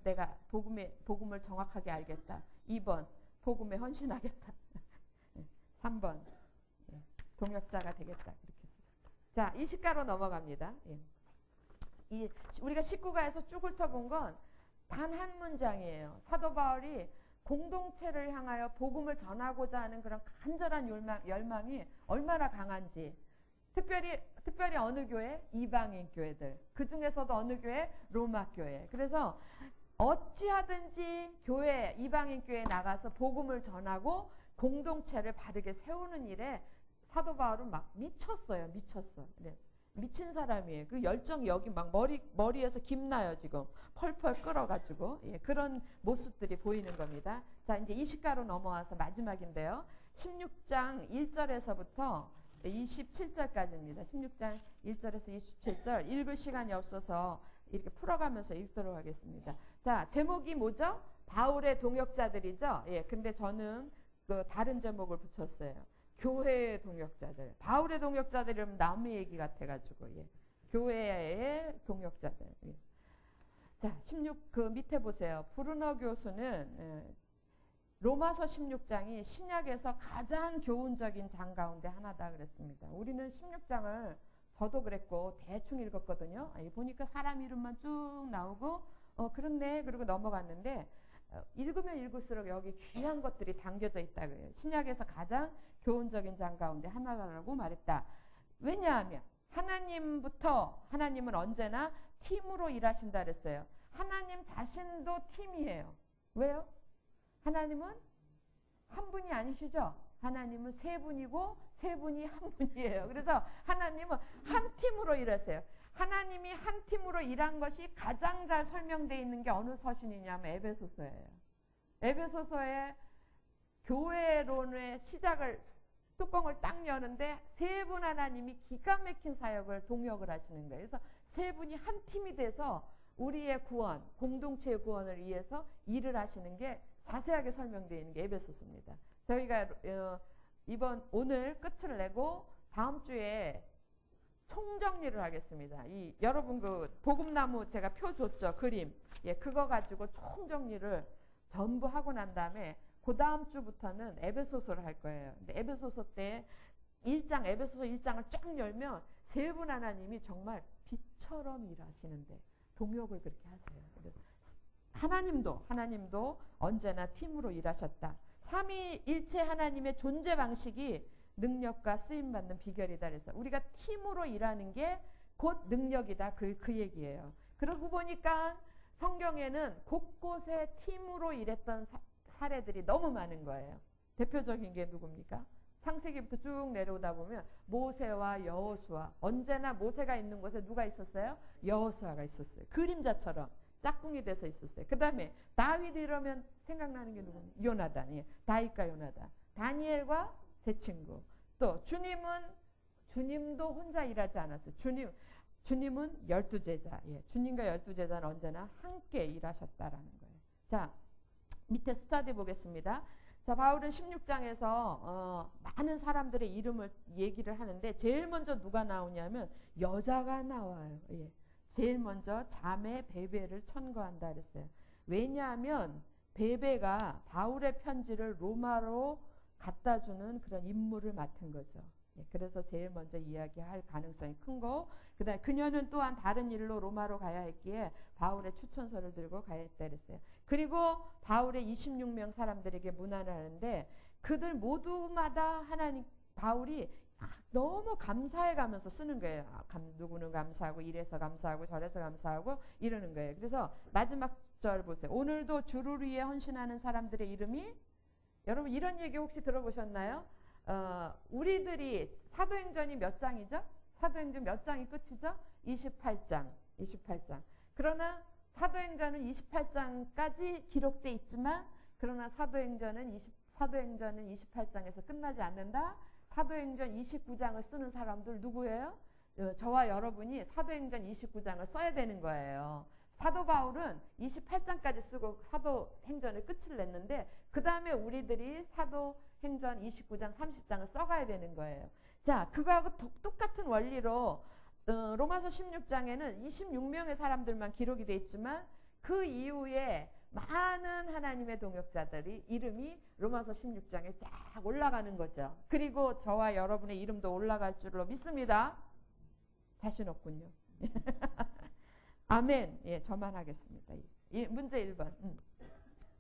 내가 복음을 정확하게 알겠다. 2번 복음에 헌신하겠다. 3번 동역자가 되겠다. 이렇게 쓰세요. 자, 이 시가로 넘어갑니다. 우리가 19가에서 쭉 훑어본 건 단 한 문장이에요. 사도 바울이 공동체를 향하여 복음을 전하고자 하는 그런 간절한 열망이 얼마나 강한지, 특별히 어느 교회? 이방인 교회들. 그 중에서도 어느 교회? 로마 교회. 그래서 어찌하든지 이방인 교회에 나가서 복음을 전하고 공동체를 바르게 세우는 일에 사도 바울은 막 미쳤어요. 네. 미친 사람이에요. 그 열정이 여기 막 머리에서 김나요, 지금. 펄펄 끓어가지고. 그런 모습들이 보이는 겁니다. 자, 이제 이 시가로 넘어와서 마지막인데요. 16장 1절에서부터 27절까지입니다. 16장 1절에서 27절 읽을 시간이 없어서 이렇게 풀어가면서 읽도록 하겠습니다. 자, 제목이 뭐죠? 바울의 동역자들이죠. 근데 저는 그 다른 제목을 붙였어요. 교회의 동역자들. 바울의 동역자들이면 남의 얘기 같아가지고 교회의 동역자들. 자, 16 그 밑에 보세요. 브루너 교수는 로마서 16장이 신약에서 가장 교훈적인 장 가운데 하나다 그랬습니다. 우리는 16장을 저도 그랬고 대충 읽었거든요. 보니까 사람 이름만 쭉 나오고 그렇네 그러고 넘어갔는데 읽으면 읽을수록 여기 귀한 것들이 담겨져 있다고요. 신약에서 가장 교훈적인 장 가운데 하나라고 말했다. 왜냐하면 하나님은 언제나 팀으로 일하신다 그랬어요. 하나님 자신도 팀이에요. 왜요? 하나님은 한 분이 아니시죠? 하나님은 세 분이고 세 분이 한 분이에요. 그래서 하나님은 한 팀으로 일하세요. 하나님이 한 팀으로 일한 것이 가장 잘 설명되어 있는 게 어느 서신이냐면 에베소서예요. 에베소서의 교회론의 뚜껑을 딱 여는데 세 분 하나님이 기가 막힌 사역을 동역을 하시는 거예요. 그래서 세 분이 한 팀이 돼서 우리의 구원, 공동체의 구원을 위해서 일을 하시는 게 자세하게 설명되어 있는 게 에베소서입니다. 저희가 오늘 끝을 내고 다음 주에 총정리를 하겠습니다. 여러분 그 복음나무 제가 표 줬죠. 그림. 그거 가지고 총정리를 전부 하고 난 다음에 그 다음 주부터는 에베소서를 할 거예요. 근데 에베소서 때 에베소서 1장을 쫙 열면 세 분 하나님이 정말 빛처럼 일하시는데 동역을 그렇게 하세요. 그래서 하나님도 언제나 팀으로 일하셨다. 삼위일체 하나님의 존재 방식이 능력과 쓰임받는 비결이다. 그래서 우리가 팀으로 일하는 게 곧 능력이다. 그 얘기예요. 그러고 보니까 성경에는 곳곳에 팀으로 일했던 사례들이 너무 많은 거예요. 대표적인 게 누굽니까? 창세기부터 쭉 내려오다 보면 모세와 여호수아. 언제나 모세가 있는 곳에 누가 있었어요? 여호수아가 있었어요. 그림자처럼 짝꿍이 돼서 있었어요. 그 다음에 다윗 이러면 생각나는 게 누굽니까? 요나단. 다윗과 요나단. 다니엘과 세 친구. 또 주님도 혼자 일하지 않았어요. 주님은 12제자. 주님과 12제자는 언제나 함께 일하셨다라는 거예요. 자, 밑에 스타디 보겠습니다. 자, 바울은 16장에서 많은 사람들의 이름을 얘기를 하는데 제일 먼저 누가 나오냐면 여자가 나와요. 제일 먼저 자매 베베를 천거한다 그랬어요. 왜냐하면 베베가 바울의 편지를 로마로 갖다 주는 그런 임무를 맡은 거죠. 그래서 제일 먼저 이야기할 가능성이 큰 거. 그다음에 그녀는 또한 다른 일로 로마로 가야 했기에 바울의 추천서를 들고 가야 했다 그랬어요. 그리고 바울의 26명 사람들에게 문안을 하는데 그들 모두마다 바울이 너무 감사해 가면서 쓰는 거예요. 누구는 감사하고 이래서 감사하고 저래서 감사하고 이러는 거예요. 그래서 마지막 절 보세요. 오늘도 주를 위해 헌신하는 사람들의 이름이, 여러분 이런 얘기 혹시 들어보셨나요? 우리들이 사도행전이 몇 장이죠? 사도행전 몇 장이 끝이죠? 28장. 그러나 사도행전은 28장까지 기록돼 있지만 그러나 사도행전은 28장에서 끝나지 않는다. 사도행전 29장을 쓰는 사람들 누구예요? 저와 여러분이 사도행전 29장을 써야 되는 거예요. 사도 바울은 28장까지 쓰고 사도행전을 끝을 냈는데 그 다음에 우리들이 사도행전 29장 30장을 써가야 되는 거예요. 자, 그거하고 똑같은 원리로 로마서 16장에는 26명의 사람들만 기록이 돼 있지만 그 이후에 많은 하나님의 동역자들이 이름이 로마서 16장에 쫙 올라가는 거죠. 그리고 저와 여러분의 이름도 올라갈 줄로 믿습니다. 자신 없군요. 아멘. 예, 저만 하겠습니다. 문제 1번.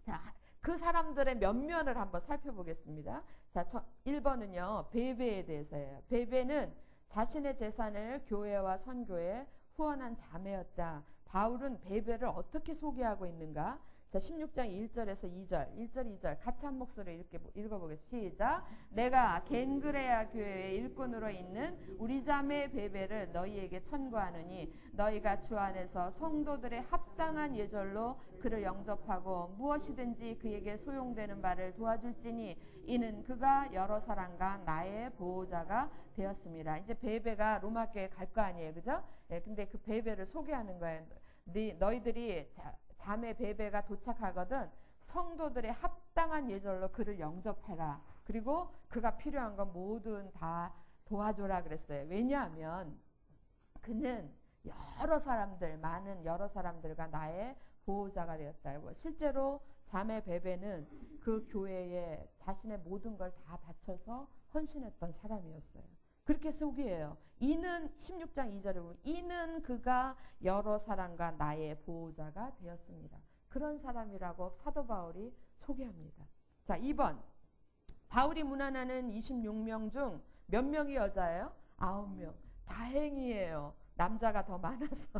자, 그 사람들의 면면을 한번 살펴보겠습니다. 자, 1번은요. 베베에 대해서예요. 베베는 자신의 재산을 교회와 선교에 후원한 자매였다. 바울은 베베를 어떻게 소개하고 있는가? 자, 16장 1절에서 2절, 1절, 2절 같이 한 목소리로 이렇게 읽어보겠습니다. 시작. 내가 겐그레아 교회의 일꾼으로 있는 우리 자매 베베를 너희에게 천구하느니 너희가 주 안에서 성도들의 합당한 예절로 그를 영접하고 무엇이든지 그에게 소용되는 바를 도와줄지니 이는 그가 여러 사람과 나의 보호자가 되었습니다. 이제 베베가 로마 교회에 갈 거 아니에요, 그죠? 예, 근데 그 베베를 소개하는 거예요. 너희들이 자매 베베가 도착하거든 성도들의 합당한 예절로 그를 영접해라. 그리고 그가 필요한 건 뭐든 다 도와줘라 그랬어요. 왜냐하면 그는 많은 여러 사람들과 나의 보호자가 되었다. 실제로 자매 베베는 그 교회에 자신의 모든 걸 다 바쳐서 헌신했던 사람이었어요. 그렇게 소개해요. 이는 16장 2절에 보면 이는 그가 여러 사람과 나의 보호자가 되었습니다. 그런 사람이라고 사도 바울이 소개합니다. 자, 2번. 바울이 문안하는 26명 중 몇 명이 여자예요? 9명. 다행이에요. 남자가 더 많아서.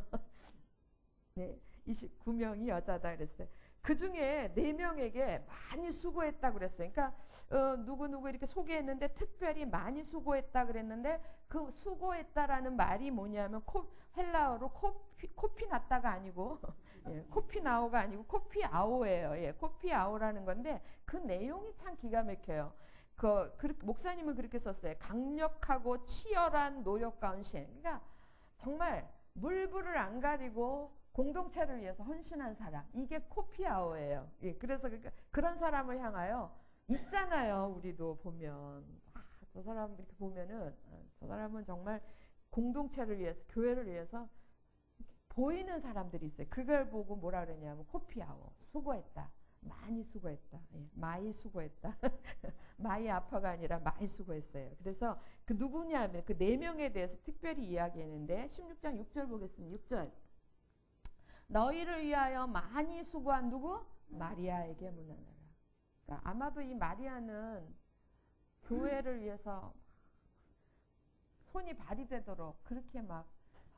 네, 29명이 여자다 그랬어요. 그 중에 4명에게 많이 수고했다 그랬어요. 그러니까 누구누구 이렇게 소개했는데 특별히 많이 수고했다 그랬는데 그 수고했다라는 말이 뭐냐면 헬라어로 코피 났다가 아니고 예, 코피나오가 아니고 코피아오예요. 예, 코피아오라는 건데 그 내용이 참 기가 막혀요. 목사님은 그렇게 썼어요. 강력하고 치열한 노력과 헌신. 그러니까 정말 물불을 안 가리고 공동체를 위해서 헌신한 사람, 이게 코피아오예요. 예, 그래서 그런 사람을 향하여 있잖아요. 우리도 보면 저 사람 이렇게 보면은 저 사람은 정말 공동체를 위해서, 교회를 위해서 보이는 사람들이 있어요. 그걸 보고 뭐라 그러냐면 코피아오, 수고했다, 많이 수고했다, 예, 많이 수고했다. 많이 아파가 아니라 많이 수고했어요. 그래서 그 누구냐면 그 4명에 대해서 특별히 이야기했는데 16장 6절 보겠습니다. 6절. 너희를 위하여 많이 수고한 누구? 마리아에게 문안하라. 그러니까 아마도 이 마리아는 교회를 위해서 손이 발휘되도록 그렇게 막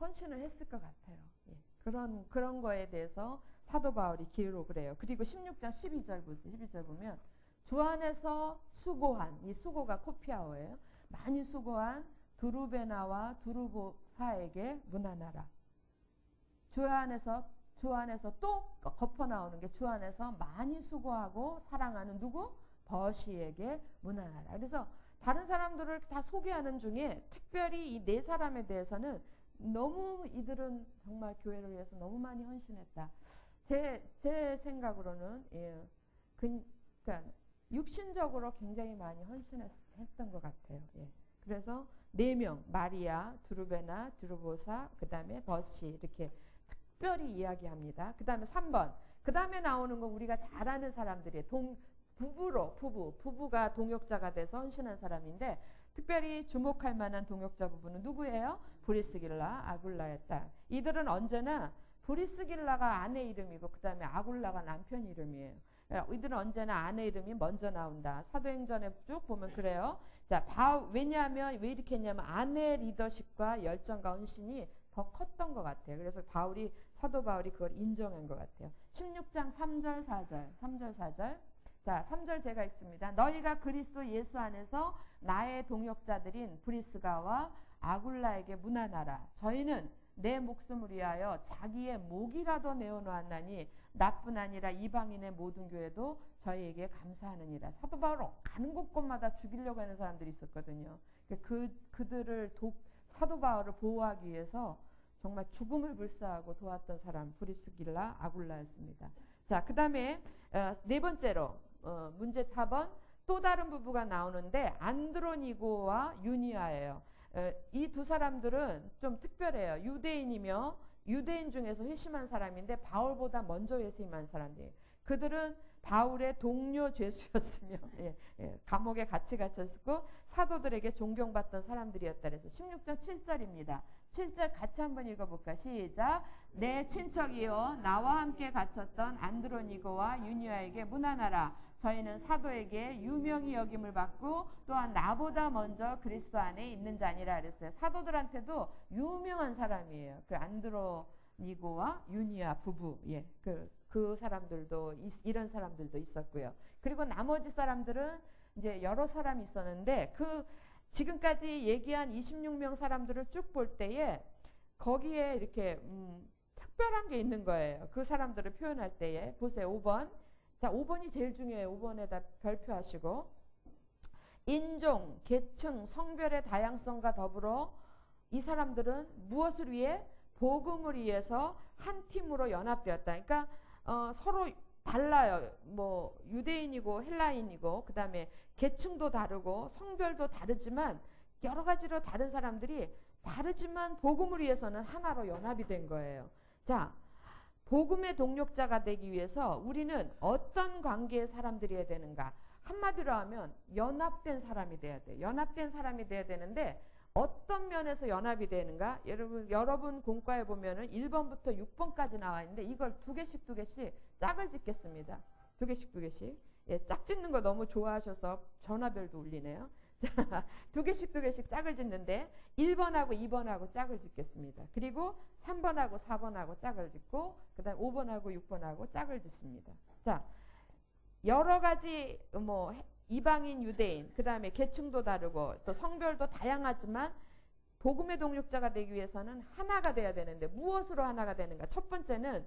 헌신을 했을 것 같아요. 예. 그런 거에 대해서 사도 바울이 기록을 해요. 그리고 16장 12절 보세요. 12절 보면 주 안에서 수고한, 이 수고가 코피아오예요. 많이 수고한 두루베나와 두루보사에게 문안하라. 주 안에서 또 덮어 나오는 게 주 안에서 많이 수고하고 사랑하는 누구? 버시에게 문안하라. 그래서 다른 사람들을 다 소개하는 중에 특별히 이 4사람에 대해서는 너무 이들은 정말 교회를 위해서 너무 많이 헌신했다. 제 생각으로는 예, 그러니까 육신적으로 굉장히 많이 헌신했던 것 같아요. 예. 그래서 4명, 마리아, 두루베나, 두루보사, 그 다음에 버시 이렇게 특별히 이야기합니다. 그 다음에 3번. 그 다음에 나오는 건 우리가 잘 아는 사람들이에요. 부부가 동역자가 돼서 헌신한 사람인데 특별히 주목할 만한 동역자 부부는 누구예요? 브리스길라, 아굴라였다. 이들은 언제나 브리스길라가 아내 이름이고 그 다음에 아굴라가 남편 이름이에요. 이들은 언제나 아내 이름이 먼저 나온다. 사도행전에 쭉 보면 그래요. 자, 왜냐하면 왜 이렇게 했냐면 아내의 리더십과 열정과 헌신이 더 컸던 것 같아요. 그래서 사도 바울이 그걸 인정한 것 같아요. 16장 3절 4절. 자, 3절 제가 읽습니다. 너희가 그리스도 예수 안에서 나의 동역자들인 브리스가와 아굴라에게 문안하라. 저희는 내 목숨을 위하여 자기의 목이라도 내어놓았나니 나뿐 아니라 이방인의 모든 교회도 저희에게 감사하느니라. 사도 바울 가는 곳곳마다 죽이려고 하는 사람들이 있었거든요. 그들을 사도 바울을 보호하기 위해서 정말 죽음을 불사하고 도왔던 사람 브리스길라 아굴라였습니다. 자, 그 다음에 네 번째로 문제 4번 또 다른 부부가 나오는데 안드로니고와 유니아예요. 이 두 사람들은 좀 특별해요. 유대인이며 유대인 중에서 회심한 사람인데 바울보다 먼저 회심한 사람들이에요. 그들은 바울의 동료 죄수였으며 감옥에 같이 갇혔고 사도들에게 존경받던 사람들이었다 그래서 16장 7절입니다. 7절 같이 한번 읽어볼까? 시작. 내 친척이요 나와 함께 갇혔던 안드로니고와 유니아에게 문안하라. 저희는 사도에게 유명히 여김을 받고 또한 나보다 먼저 그리스도 안에 있는 자니라 그랬어요. 사도들한테도 유명한 사람이에요. 그 안드로니고와 유니아 부부. 그 사람들도 이런 사람들도 있었고요. 그리고 나머지 사람들은 이제 여러 사람이 있었는데 지금까지 얘기한 26명 사람들을 쭉 볼 때에 거기에 이렇게 특별한 게 있는 거예요. 그 사람들을 표현할 때에 보세요. 5번. 자, 5번이 제일 중요해요. 5번에다 별표하시고 인종, 계층, 성별의 다양성과 더불어 이 사람들은 무엇을 위해? 복음을 위해서 한 팀으로 연합되었다. 그러니까 서로 달라요. 뭐 유대인이고 헬라인이고 그다음에 계층도 다르고 성별도 다르지만 여러 가지로 다른 사람들이 다르지만 복음을 위해서는 하나로 연합이 된 거예요. 자, 복음의 동력자가 되기 위해서 우리는 어떤 관계의 사람들이어야 되는가? 한마디로 하면 연합된 사람이 돼야 돼요. 연합된 사람이 돼야 되는데 어떤 면에서 연합이 되는가? 여러분 공과에 보면은 1번부터 6번까지 나와 있는데 이걸 두 개씩 짝을 짓겠습니다. 두 개씩. 짝 짓는 거 너무 좋아하셔서 전화벨도 울리네요. 자, 두 개씩 짝을 짓는데 1번하고 2번하고 짝을 짓겠습니다. 그리고 3번하고 4번하고 짝을 짓고 그다음 5번하고 6번하고 짝을 짓습니다. 자, 여러 가지 뭐 이방인, 유대인, 그다음에 계층도 다르고 또 성별도 다양하지만 복음의 동력자가 되기 위해서는 하나가 돼야 되는데 무엇으로 하나가 되는가? 첫 번째는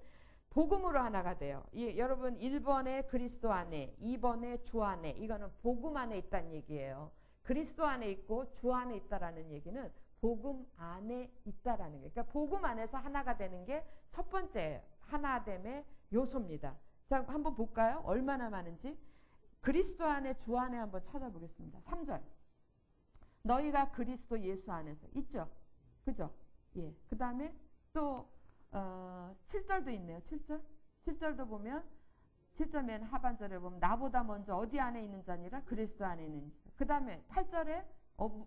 복음으로 하나가 돼요. 여러분 1번에 그리스도 안에, 2번에 주 안에, 이거는 복음 안에 있다는 얘기예요. 그리스도 안에 있고 주 안에 있다라는 얘기는 복음 안에 있다라는 거예요. 그러니까 복음 안에서 하나가 되는 게 첫 번째 하나됨의 요소입니다. 자, 한번 볼까요? 얼마나 많은지. 그리스도 안에 주 안에 한번 찾아보겠습니다. 3절. 너희가 그리스도 예수 안에서 있죠? 그죠? 예. 그 다음에 또 7절도 있네요. 7절. 7절도 보면 7절 맨 하반절에 보면 나보다 먼저 어디 안에 있는 자니라 그리스도 안에 있는 자. 그 다음에 8절에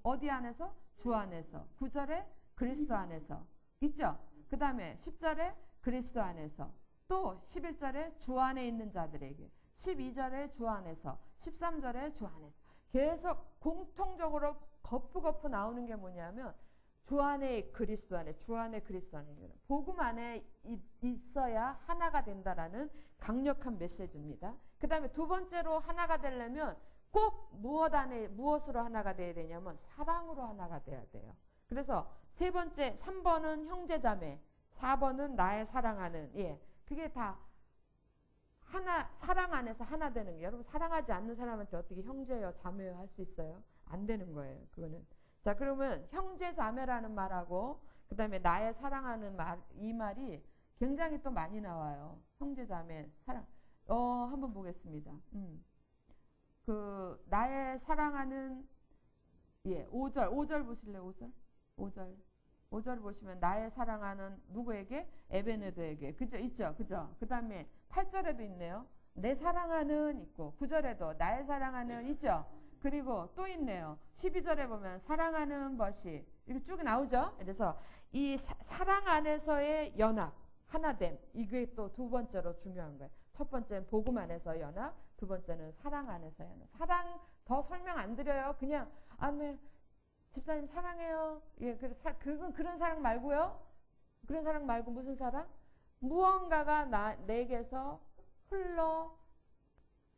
어디 안에서? 주 안에서. 9절에 그리스도 안에서. 있죠? 그 다음에 10절에 그리스도 안에서. 또 11절에 주 안에 있는 자들에게. 12절에 주 안에서. 13절에 주 안에서. 계속 공통적으로 거푸 나오는 게 뭐냐면 주 안에 그리스도 안에, 주 안에 그리스도 안에. 복음 안에 있어야 하나가 된다라는 강력한 메시지입니다. 그 다음에 두 번째로 하나가 되려면 꼭 무엇으로 하나가 돼야 되냐면 사랑으로 하나가 돼야 돼요. 그래서 세 번째, 3번은 형제자매, 4번은 나의 사랑하는. 그게 다 사랑 안에서 하나 되는 게. 여러분 사랑하지 않는 사람한테 어떻게 형제요, 자매요 할 수 있어요? 안 되는 거예요. 그거는. 자, 그러면 형제자매라는 말하고 그 다음에 나의 사랑하는 말, 이 말이 굉장히 또 많이 나와요. 형제자매, 사랑. 한번 보겠습니다. 나의 사랑하는 5절 보실래요? 5절 보시면 나의 사랑하는 누구에게? 에베네도에게. 그죠? 있죠? 그죠? 그 다음에 8절에도 있네요. 내 사랑하는 있고 9절에도 나의 사랑하는 있죠? 그리고 또 있네요. 12절에 보면 사랑하는 것이 이렇게 쭉 나오죠? 그래서 이 사랑 안에서의 연합, 하나됨, 이게 또 두 번째로 중요한 거예요. 첫 번째는 복음 안에서 연합, 두 번째는 사랑 안에서 연합. 사랑 더 설명 안 드려요. 그냥 네, 집사님 사랑해요. 그건 그런 사랑 말고요. 그런 사랑 말고 무슨 사랑? 무언가가 내게서 흘러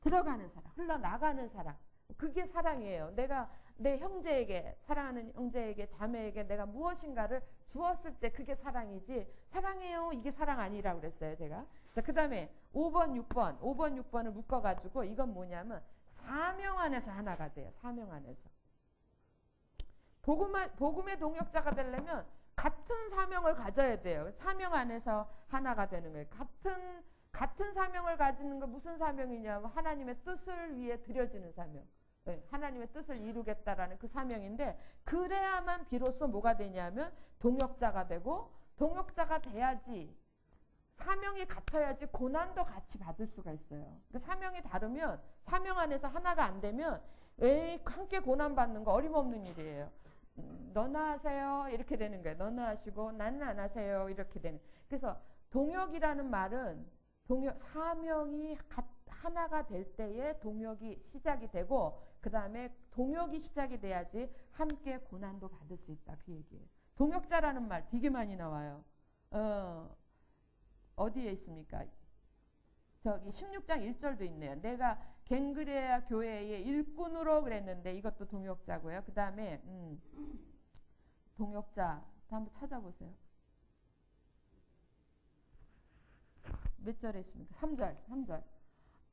들어가는 사랑, 흘러나가는 사랑. 그게 사랑이에요. 내가 내 형제에게, 사랑하는 형제에게, 자매에게 내가 무엇인가를 주었을 때 그게 사랑이지, 사랑해요 이게 사랑 아니라고 그랬어요 제가. 자, 그 다음에 5번 6번을 묶어가지고 이건 뭐냐면 사명 안에서 하나가 돼요. 사명 안에서. 복음의 동역자가 되려면 같은 사명을 가져야 돼요. 사명 안에서 하나가 되는 거예요. 같은 사명을 가지는 거 무슨 사명이냐면 하나님의 뜻을 위해 드려지는 사명. 네, 하나님의 뜻을 이루겠다라는 그 사명인데, 그래야만 비로소 뭐가 되냐면 동역자가 되고, 동역자가 돼야지, 사명이 같아야지 고난도 같이 받을 수가 있어요. 그 사명이 다르면, 사명 안에서 하나가 안 되면 에이 함께 고난 받는 거 어림없는 일이에요. 너나 하세요 이렇게 되는 거예요. 너나 하시고 나는 안 하세요 이렇게 되는. 그래서 동역이라는 말은 사명이 하나가 될 때에 동역이 시작이 되고, 그 다음에 동역이 시작이 돼야지 함께 고난도 받을 수 있다, 그 얘기예요. 동역자라는 말 되게 많이 나와요. 어디에 있습니까? 저기 16장 1절도 있네요. 내가 갱그레아 교회의 일꾼으로 그랬는데 이것도 동역자고요. 그 다음에 동역자 한번 찾아보세요. 몇 절에 있습니까? 3절.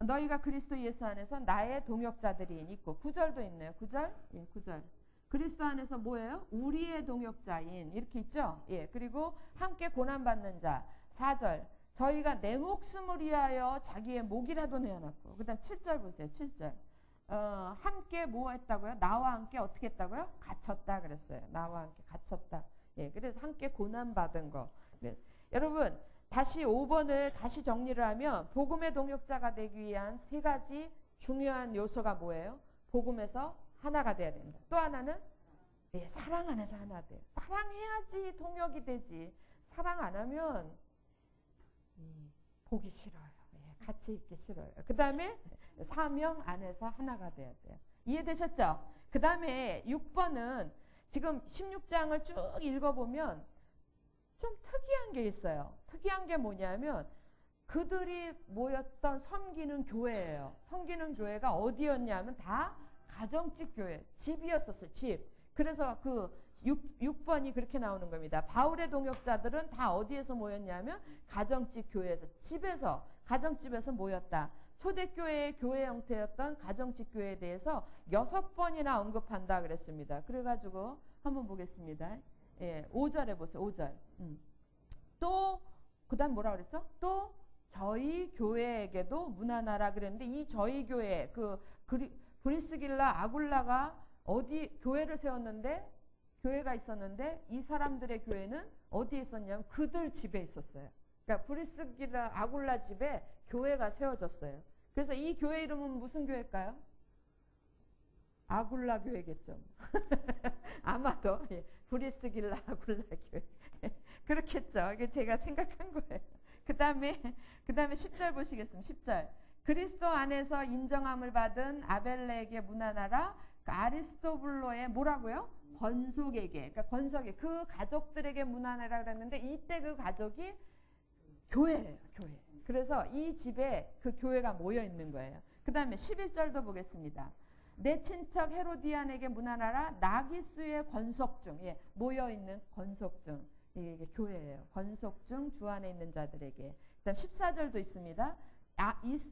너희가 그리스도 예수 안에서 나의 동역자들이 있고, 9절도 있네요. 9절? 예, 9절. 그리스도 안에서 뭐예요? 우리의 동역자인, 이렇게 있죠? 예, 그리고 함께 고난받는 자. 4절. 저희가 내 목숨을 위하여 자기의 목이라도 내어놨고. 그 다음 7절 보세요. 7절. 함께 뭐 했다고요? 나와 함께 어떻게 했다고요? 갇혔다 그랬어요. 나와 함께 갇혔다. 예, 그래서 함께 고난받은 거. 네. 여러분, 다시 5번을 다시 정리를 하면 복음의 동역자가 되기 위한 3가지 중요한 요소가 뭐예요? 복음에서 하나가 돼야 된다. 또 하나는 예, 사랑 안에서 하나 돼요. 사랑해야지 동역이 되지. 사랑 안 하면 보기 싫어요. 예, 같이 있기 싫어요. 그 다음에 사명 안에서 하나가 돼야 돼요. 이해되셨죠? 그 다음에 6번은 지금 16장을 쭉 읽어보면 좀 특이한 게 있어요. 특이한 게 뭐냐면 그들이 모였던 섬기는 교회예요. 섬기는 교회가 어디였냐면 다 가정집 교회, 집이었었어요. 집. 그래서 그 6번이 그렇게 나오는 겁니다. 바울의 동역자들은 다 어디에서 모였냐면 가정집 교회에서, 집에서, 가정집에서 모였다. 초대교회의 교회 형태였던 가정집 교회에 대해서 6번이나 언급한다 그랬습니다. 그래가지고 한번 보겠습니다. 예, 5절에 보세요. 5절. 또 그다음 뭐라 그랬죠? 또 저희 교회에게도 문안하라 그랬는데, 이 저희 교회, 브리스길라 아굴라가 어디 교회를 세웠는데, 교회가 있었는데 이 사람들의 교회는 어디에 있었냐면 그들 집에 있었어요. 그러니까 브리스길라 아굴라 집에 교회가 세워졌어요. 그래서 이 교회 이름은 무슨 교회일까요? 아굴라 교회겠죠. 아마도 예, 브리스길라 아굴라 교회 그렇겠죠. 이게 제가 생각한 거예요. 그 다음에 10절 보시겠습니다. 10절. 그리스도 안에서 인정함을 받은 아벨레에게 문안하라. 아리스토블로의 뭐라고요? 권속에게, 그러니까 권속에, 그 가족들에게 문안하라 그랬는데 이때 그 가족이 교회예요. 교회. 그래서 이 집에 그 교회가 모여 있는 거예요. 그 다음에 11절도 보겠습니다. 내 친척 헤로디안에게 문안하라. 나기수의 권속중, 예, 모여 있는 권속중, 이게 교회예요. 권속중 주 안에 있는 자들에게. 그다음 14절도 있습니다.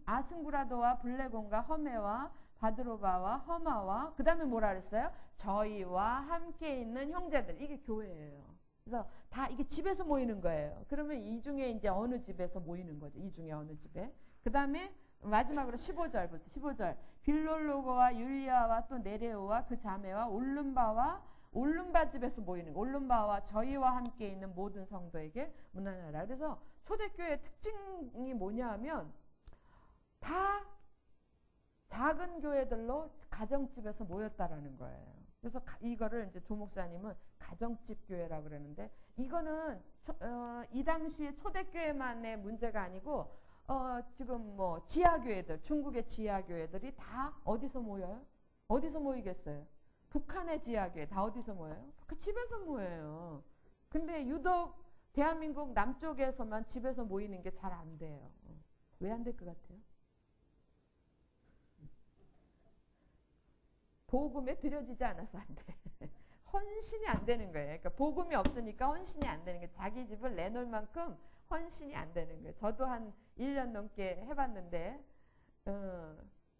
아승구라도와 블레곤과 허메와 바드로바와 허마와, 그 다음에 뭐라 그랬어요? 저희와 함께 있는 형제들, 이게 교회예요. 그래서 다 이게 집에서 모이는 거예요. 그러면 이 중에 이제 어느 집에서 모이는 거죠. 이 중에 어느 집에. 그 다음에 마지막으로 15절 보세요. 15절. 빌롤로고와 율리아와 또 네레오와 그 자매와 올름바 집에서 모이는 거. 올름바와 저희와 함께 있는 모든 성도에게 문안하라. 그래서 초대교회의 특징이 뭐냐 하면 다 작은 교회들로 가정집에서 모였다라는 거예요. 그래서 이거를 이제 조 목사님은 가정집 교회라고 그러는데, 이거는 이 당시에 초대교회만의 문제가 아니고 지금 뭐 지하교회들, 중국의 지하교회들이 다 어디서 모여요? 어디서 모이겠어요? 북한의 지하교회 다 어디서 모여요? 그 집에서 모여요. 근데 유독 대한민국 남쪽에서만 집에서 모이는 게 잘 안 돼요. 왜 안 될 것 같아요? 복음에 드려지지 않아서 안 돼. 헌신이 안 되는 거예요. 그러니까 복음이 없으니까 헌신이 안 되는 거예요. 자기 집을 내놓을 만큼 헌신이 안 되는 거예요. 저도 한 1년 넘게 해봤는데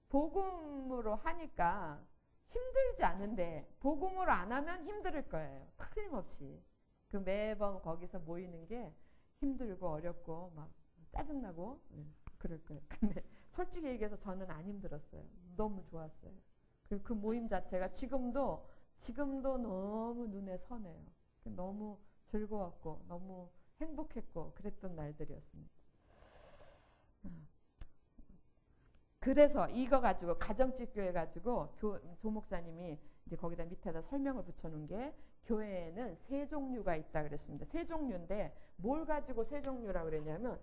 복음으로 하니까 힘들지 않은데 복음으로 안 하면 힘들 거예요. 틀림없이. 그 매번 거기서 모이는 게 힘들고 어렵고 막 짜증나고 그럴 거예요. 근데 솔직히 얘기해서 저는 안 힘들었어요. 너무 좋았어요. 그리고 그 모임 자체가 지금도 너무 눈에 선해요. 너무 즐거웠고 너무 행복했고 그랬던 날들이었습니다. 그래서 이거 가지고 가정집 교회 가지고 조 목사님이 이제 거기다 밑에다 설명을 붙여놓은 게 교회에는 세 종류가 있다 그랬습니다. 세 종류인데 뭘 가지고 세 종류라고 그랬냐면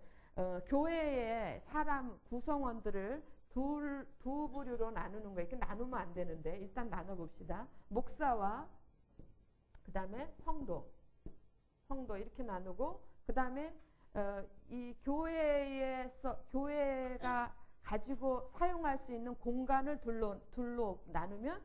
교회의 사람 구성원들을 두 부류로 나누는 거예요. 이렇게 나누면 안 되는데 일단 나눠봅시다. 목사와 그 다음에 성도 이렇게 나누고 그 다음에 이 교회가 가지고 사용할 수 있는 공간을 둘로 나누면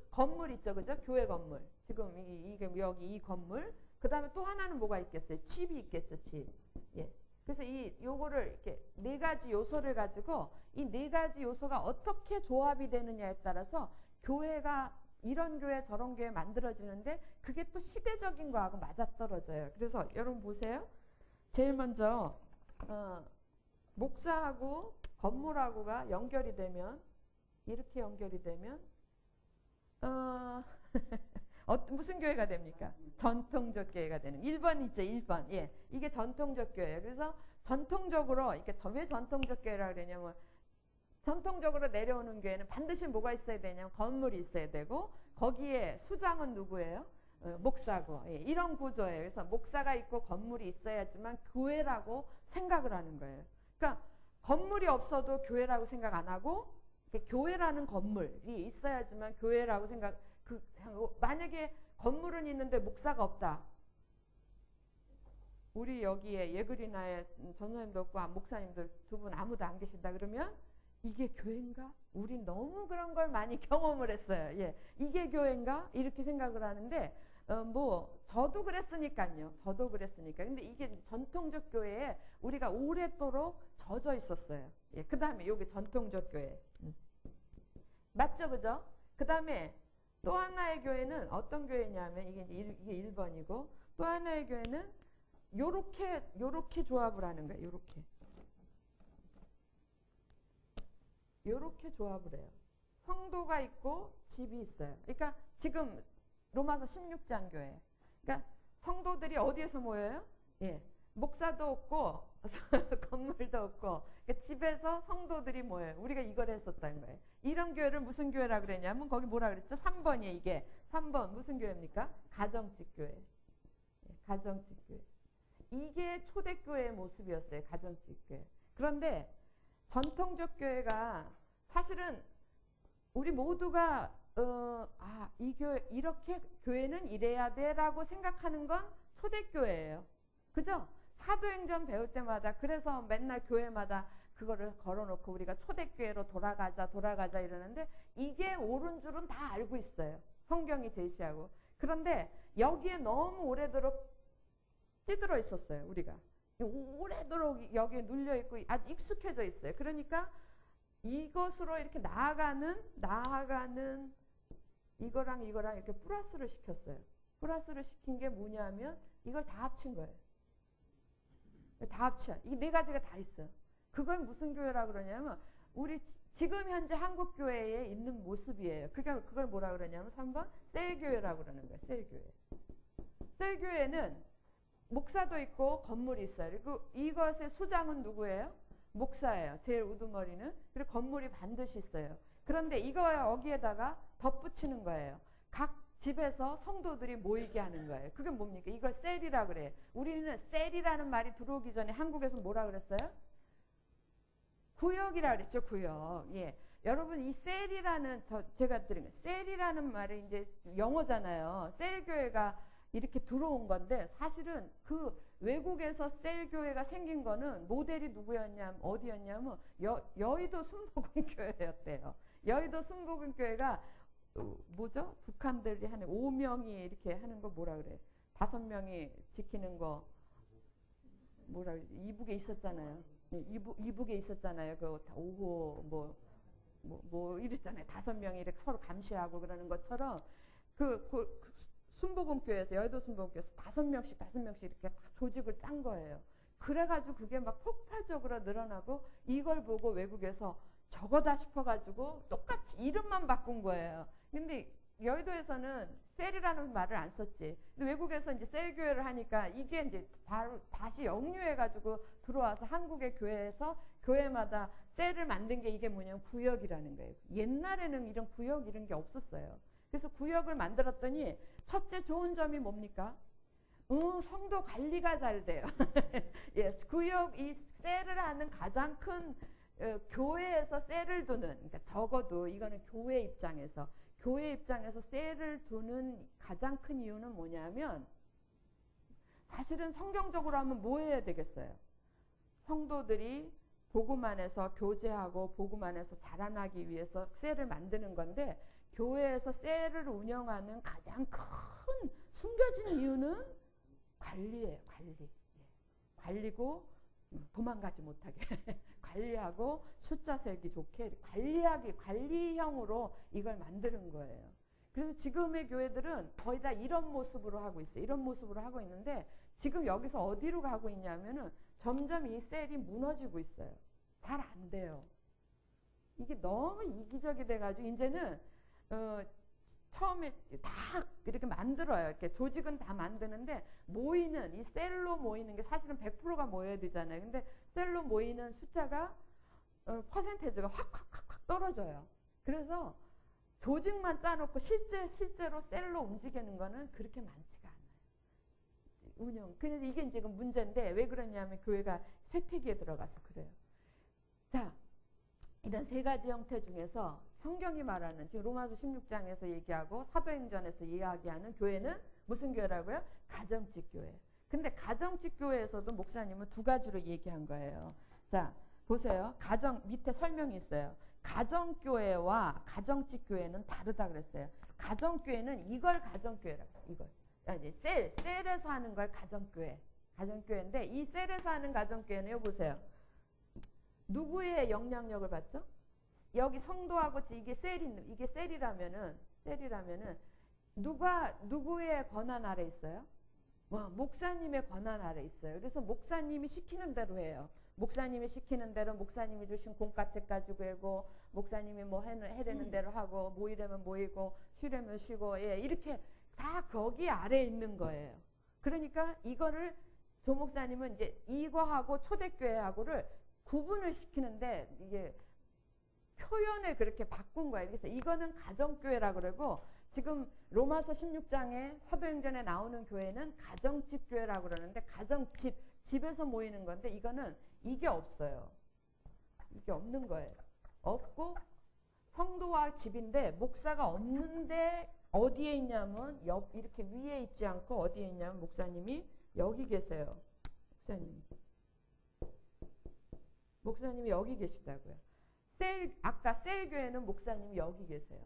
건물 있죠, 그죠? 교회 건물. 지금 이게 여기 이 건물. 그 다음에 또 하나는 뭐가 있겠어요? 집이 있겠죠, 집. 예. 그래서 요거를 이렇게 네 가지 요소를 가지고 이 네 가지 요소가 어떻게 조합이 되느냐에 따라서 교회가 이런 교회 저런 교회 만들어지는데 그게 또 시대적인 거하고 맞아떨어져요. 그래서 여러분 보세요. 제일 먼저 목사하고 건물하고가 연결이 되면 이렇게 연결이 되면 무슨 교회가 됩니까? 전통적 교회가 되는 1번 있죠. 1번. 예. 이게 전통적 교회예요. 그래서 전통적으로 이게 왜 전통적 교회라고 그러냐면 전통적으로 내려오는 교회는 반드시 뭐가 있어야 되냐면 건물이 있어야 되고 거기에 수장은 누구예요? 목사고. 예. 이런 구조예요. 그래서 목사가 있고 건물이 있어야지만 교회라고 생각을 하는 거예요. 그러니까 건물이 없어도 교회라고 생각 안 하고 교회라는 건물이 있어야지만 교회라고 생각. 만약에 건물은 있는데 목사가 없다. 우리 여기에 예글이나의 전도사님도 없고 목사님들 두 분 아무도 안 계신다 그러면 이게 교회인가? 우린 너무 그런 걸 많이 경험을 했어요. 예, 이게 교회인가? 이렇게 생각을 하는데 저도 그랬으니까요. 근데 이게 전통적 교회에 우리가 오랫도록 젖어 있었어요. 예, 그 다음에 여기 전통적 교회. 맞죠, 그죠? 그 다음에 또 하나의 교회는 어떤 교회냐면 이게 1번이고 또 하나의 교회는 요렇게 조합을 하는 거예요. 요렇게 조합을 해요. 성도가 있고 집이 있어요. 그러니까 지금 로마서 16장 교회. 그러니까 성도들이 어디에서 모여요? 예. 목사도 없고 건물도 없고 그러니까 집에서 성도들이 모여요. 우리가 이걸 했었다는 거예요. 이런 교회를 무슨 교회라고 그랬냐면 거기 뭐라 그랬죠? 3번이에요. 이게 3번 무슨 교회입니까? 가정집 교회. 예, 가정집 교회. 이게 초대교회의 모습이었어요. 가정집 교회. 그런데 전통적 교회가 사실은 우리 모두가 이 교회 이렇게 교회는 이래야 돼라고 생각하는 건 초대교회예요. 그죠? 사도행전 배울 때마다 그래서 맨날 교회마다 그거를 걸어놓고 우리가 초대교회로 돌아가자 이러는데 이게 옳은 줄은 다 알고 있어요. 성경이 제시하고. 그런데 여기에 너무 오래도록 찌들어 있었어요. 우리가. 오래도록 여기에 눌려있고 아주 익숙해져 있어요. 그러니까 이것으로 이렇게 나아가는 이거랑 이렇게 플러스를 시켰어요. 플러스를 시킨 게 뭐냐면 이걸 다 합친 거예요. 다 합쳐. 이 네 가지가 다 있어요. 그걸 무슨 교회라고 그러냐면 우리 지금 현재 한국 교회에 있는 모습이에요. 그걸 뭐라 그러냐면 3번 셀교회라고 그러는 거예요. 셀교회. 셀교회는 목사도 있고 건물이 있어요. 그리고 이것의 수장은 누구예요? 목사예요. 제일 우두머리는. 그리고 건물이 반드시 있어요. 그런데 여기에다가 덧붙이는 거예요. 각 집에서 성도들이 모이게 하는 거예요. 그게 뭡니까? 이걸 셀이라고 그래요. 우리는 셀이라는 말이 들어오기 전에 한국에서 뭐라 그랬어요? 구역이라 그랬죠. 구역. 예. 여러분 이 셀이라는 제가 드린 거 셀이라는 말이 이제 영어잖아요. 셀교회가 이렇게 들어온 건데 사실은 그 외국에서 셀교회가 생긴 거는 모델이 어디였냐면 여의도 순복음교회였대요. 여의도 순복음교회가 뭐죠? 북한들이 하는 5명이 이렇게 하는 거 뭐라 그래? 5명이 지키는 거 뭐라 그래? 이북에 있었잖아요. 이북에 있었잖아요. 그 5호 뭐 이랬잖아요. 5명이 이렇게 서로 감시하고 그러는 것처럼 그 순복음교회에서 여의도 순복음교회에서 5명씩 이렇게 다 조직을 짠 거예요. 그래가지고 그게 막 폭발적으로 늘어나고 이걸 보고 외국에서 저거다 싶어가지고 똑같이 이름만 바꾼 거예요. 근데 여의도에서는 셀이라는 말을 안 썼지. 근데 외국에서 이제 셀교회를 하니까 이게 이제 바로 다시 역류해가지고 들어와서 한국의 교회에서 교회마다 셀을 만든 게 이게 뭐냐면 구역이라는 거예요. 옛날에는 이런 구역 이런 게 없었어요. 그래서 구역을 만들었더니 첫째 좋은 점이 뭡니까? 성도 관리가 잘 돼요. 예, 구역 이 셀을 하는 가장 큰 교회에서 셀을 두는, 그러니까 적어도 이거는 교회 입장에서 셀을 두는 가장 큰 이유는 뭐냐면 사실은 성경적으로 하면 뭐 해야 되겠어요? 성도들이 복음 안에서 교제하고 복음 안에서 자라나기 위해서 셀을 만드는 건데 교회에서 셀을 운영하는 가장 큰 숨겨진 이유는 관리예요. 관리고 도망가지 못하게 관리하고 숫자 세기 좋게 관리형으로 이걸 만드는 거예요. 그래서 지금의 교회들은 거의 다 이런 모습으로 하고 있어요. 이런 모습으로 하고 있는데 지금 여기서 어디로 가고 있냐면은 점점 이 셀이 무너지고 있어요. 잘 안 돼요. 이게 너무 이기적이 돼가지고 이제는 처음에 다 이렇게 만들어요. 이렇게 조직은 다 만드는데 모이는 이 셀로 모이는 게 사실은 100%가 모여야 되잖아요. 근데 셀로 모이는 숫자가 퍼센테이지가 확 떨어져요. 그래서 조직만 짜놓고 실제로 셀로 움직이는 거는 그렇게 많지가 않아요. 운영. 그래서 이게 지금 문제인데 왜 그러냐면 교회가 쇠퇴기에 들어가서 그래요. 자, 이런 세 가지 형태 중에서 성경이 말하는 지금 로마서 16장에서 얘기하고 사도행전에서 이야기하는 교회는 무슨 교회라고요? 가정집 교회. 근데 가정집 교회에서도 목사님은 두 가지로 얘기한 거예요. 자, 보세요. 가정 밑에 설명이 있어요. 가정교회와 가정집 교회는 다르다 그랬어요. 가정교회는 이걸 가정교회라고. 이걸. 아니, 셀에서 하는 걸 가정교회인데 이 셀에서 하는 가정교회는 여기 보세요. 누구의 영향력을 받죠? 여기 성도하고 이게 셀이라면은 누구의 권한 아래 있어요? 목사님의 권한 아래 있어요. 그래서 목사님이 시키는 대로 해요. 목사님이 시키는 대로 목사님이 주신 공과책 가지고 하고 목사님이 뭐 해라는 대로 하고 모이려면 모이고 쉬려면 쉬고 예, 이렇게 다 거기 아래 있는 거예요. 그러니까 이거를 조 목사님은 이제 이거하고 초대교회하고를 구분을 시키는데 이게 표현을 그렇게 바꾼 거예요. 그래서 이거는 가정교회라고 그러고 지금 로마서 16장에 사도행전에 나오는 교회는 가정집 교회라고 그러는데 집에서 모이는 건데 이거는 이게 없어요. 이게 없는 거예요. 없고 성도와 집인데 목사가 없는데 어디에 있냐면 이렇게 위에 있지 않고 어디에 있냐면 목사님이 여기 계세요. 목사님이 여기 계시다고요. 아까 셀교회는 목사님이 여기 계세요.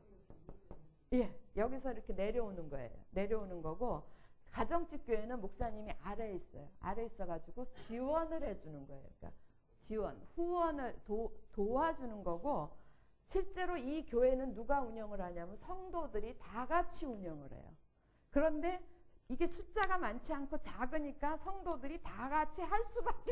예, 여기서 이렇게 내려오는 거예요. 내려오는 거고 가정집 교회는 목사님이 아래에 있어요. 아래에 있어가지고 지원을 해주는 거예요. 그러니까 후원을 도와주는 거고 실제로 이 교회는 누가 운영을 하냐면 성도들이 다 같이 운영을 해요. 그런데 이게 숫자가 많지 않고 작으니까 성도들이 다 같이 할 수밖에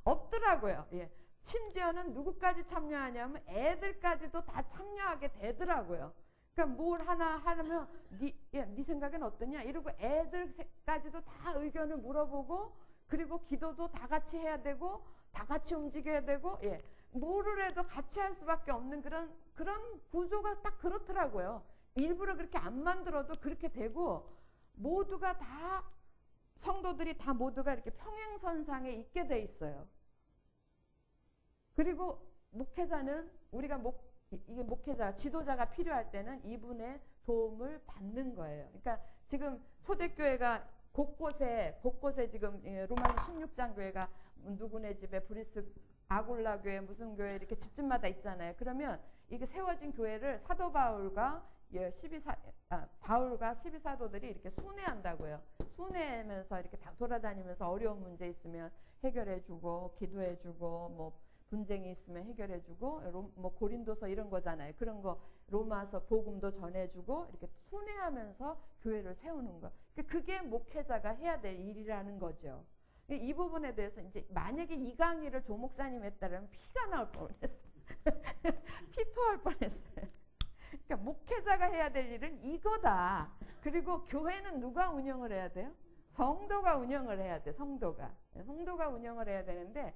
없더라고요. 예. 심지어는 누구까지 참여하냐면 애들까지도 다 참여하게 되더라고요. 그러니까 뭘 하나 하려면 네 생각엔 어떠냐 이러고 애들까지도 다 의견을 물어보고 그리고 기도도 다 같이 해야 되고 다 같이 움직여야 되고 예. 뭐를 해도 같이 할 수밖에 없는 그런 구조가 딱 그렇더라고요. 일부러 그렇게 안 만들어도 그렇게 되고 모두가 다 성도들이 다 모두가 이렇게 평행선상에 있게 돼 있어요. 그리고 목회자는 우리가 이게 목회자, 지도자가 필요할 때는 이분의 도움을 받는 거예요. 그러니까 지금 초대교회가 곳곳에 지금 로마서 16장 교회가 누구네 집에 브리스 아골라 교회 무슨 교회 이렇게 집집마다 있잖아요. 그러면 이게 세워진 교회를 사도 바울과 예, 바울과 12사도들이 이렇게 순회한다고요. 순회하면서 이렇게 다 돌아다니면서 어려운 문제 있으면 해결해주고, 기도해주고, 뭐 분쟁이 있으면 해결해주고, 뭐 고린도서 이런 거잖아요. 그런 거 로마서 복음도 전해주고 이렇게 순회하면서 교회를 세우는 거. 그게 목회자가 해야 될 일이라는 거죠. 이 부분에 대해서 이제 만약에 이 강의를 조 목사님 했다면 피가 나올 뻔했어요. 피토할 뻔했어요. 그러니까 목회자가 해야 될 일은 이거다. 그리고 교회는 누가 운영을 해야 돼요? 성도가 운영을 해야 돼. 성도가 운영을 해야 되는데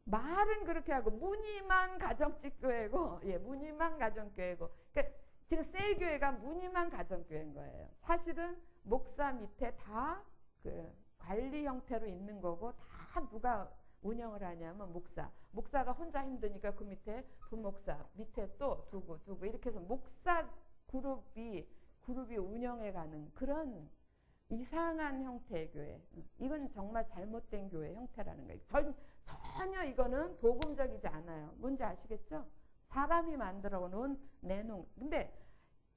말은 그렇게 하고 무늬만 가정집교회고, 예, 무늬만 가정교회고. 그러니까 지금 셀교회가 무늬만 가정교회인 거예요. 사실은 목사 밑에 다 그 관리 형태로 있는 거고, 다 누가 운영을 하냐면 목사가 혼자 힘드니까 그 밑에 부목사 밑에 또 두고 이렇게 해서 목사 그룹이 운영해가는 그런 이상한 형태의 교회. 이건 정말 잘못된 교회 형태라는 거예요. 전혀 이거는 복음적이지 않아요. 뭔지 아시겠죠? 사람이 만들어 놓은 내놓은. 근데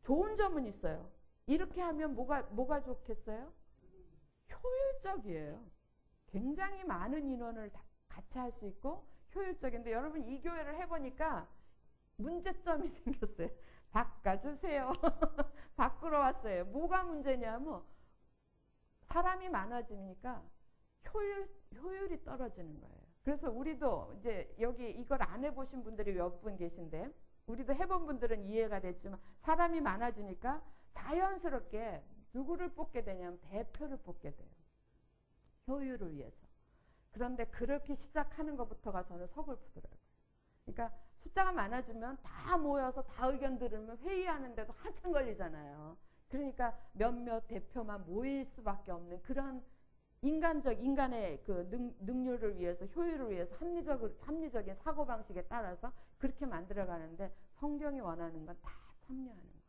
좋은 점은 있어요. 이렇게 하면 뭐가 좋겠어요? 효율적이에요. 굉장히 많은 인원을 같이 할 수 있고 효율적인데, 여러분 이 교회를 해보니까 문제점이 생겼어요. 바꿔주세요. 바꾸러 왔어요. 뭐가 문제냐면 사람이 많아지니까 효율이 떨어지는 거예요. 그래서 우리도 이제 여기 이걸 안 해보신 분들이 몇 분 계신데, 우리도 해본 분들은 이해가 됐지만 사람이 많아지니까 자연스럽게 누구를 뽑게 되냐면 대표를 뽑게 돼요. 효율을 위해서. 그런데 그렇게 시작하는 것부터가 저는 서글프더라고요. 그러니까 숫자가 많아지면 다 모여서 다 의견 들으면 회의하는데도 한참 걸리잖아요. 그러니까 몇몇 대표만 모일 수밖에 없는 그런 인간의 그 능률을 위해서, 효율을 위해서 합리적인 사고방식에 따라서 그렇게 만들어가는데, 성경이 원하는 건 다 참여하는 거예요.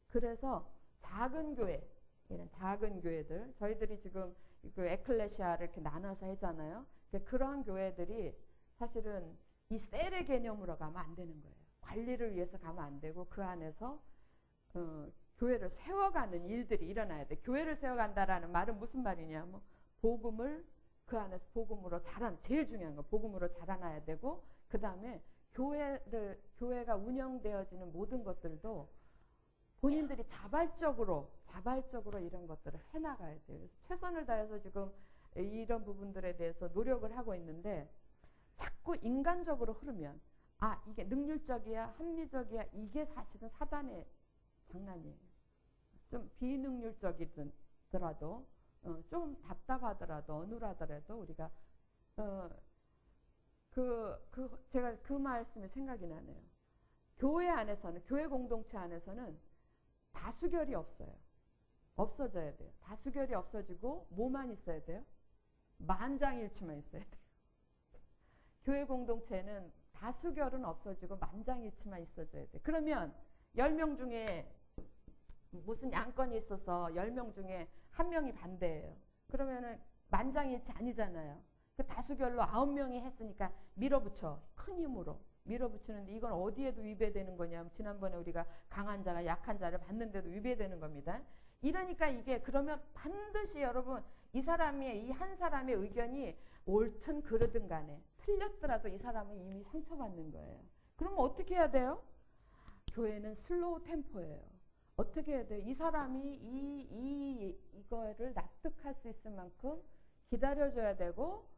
그래서 작은 교회, 이런 작은 교회들, 저희들이 지금 그 에클레시아를 이렇게 나눠서 하잖아요. 그런 교회들이 사실은 이 셀의 개념으로 가면 안 되는 거예요. 관리를 위해서 가면 안 되고, 그 안에서 교회를 세워가는 일들이 일어나야 돼. 교회를 세워간다라는 말은 무슨 말이냐면 복음을 그 안에서 복음으로 제일 중요한 거 복음으로 자라나야 되고, 그 다음에 교회가 운영되어지는 모든 것들도 본인들이 자발적으로 이런 것들을 해나가야 돼요. 그래서 최선을 다해서 지금 이런 부분들에 대해서 노력을 하고 있는데, 자꾸 인간적으로 흐르면 이게 능률적이야 합리적이야, 이게 사실은 사단의 장난이에요. 좀 비능률적이더라도 좀 답답하더라도 어눌하더라도 우리가 제가 그 말씀이 생각이 나네요. 교회 안에서는, 교회 공동체 안에서는 다수결이 없어요. 없어져야 돼요. 다수결이 없어지고 뭐만 있어야 돼요? 만장일치만 있어야 돼요. 교회 공동체는 다수결은 없어지고 만장일치만 있어져야 돼요. 그러면 10명 중에 무슨 양건이 있어서 10명 중에 1명이 반대예요. 그러면은 만장일치 아니잖아요. 그 다수결로 9명이 했으니까 밀어붙여. 큰 힘으로 밀어붙이는데, 이건 어디에도 위배되는 거냐면 지난번에 우리가 강한 자가 약한 자를 받는데도 위배되는 겁니다. 이러니까 이게, 그러면 반드시 여러분 이 한 사람의 의견이 옳든 그르든 간에 틀렸더라도 이 사람은 이미 상처받는 거예요. 그러면 어떻게 해야 돼요? 교회는 슬로우 템포예요. 어떻게 해야 돼요? 이 사람이 이거를 납득할 수 있을 만큼 기다려줘야 되고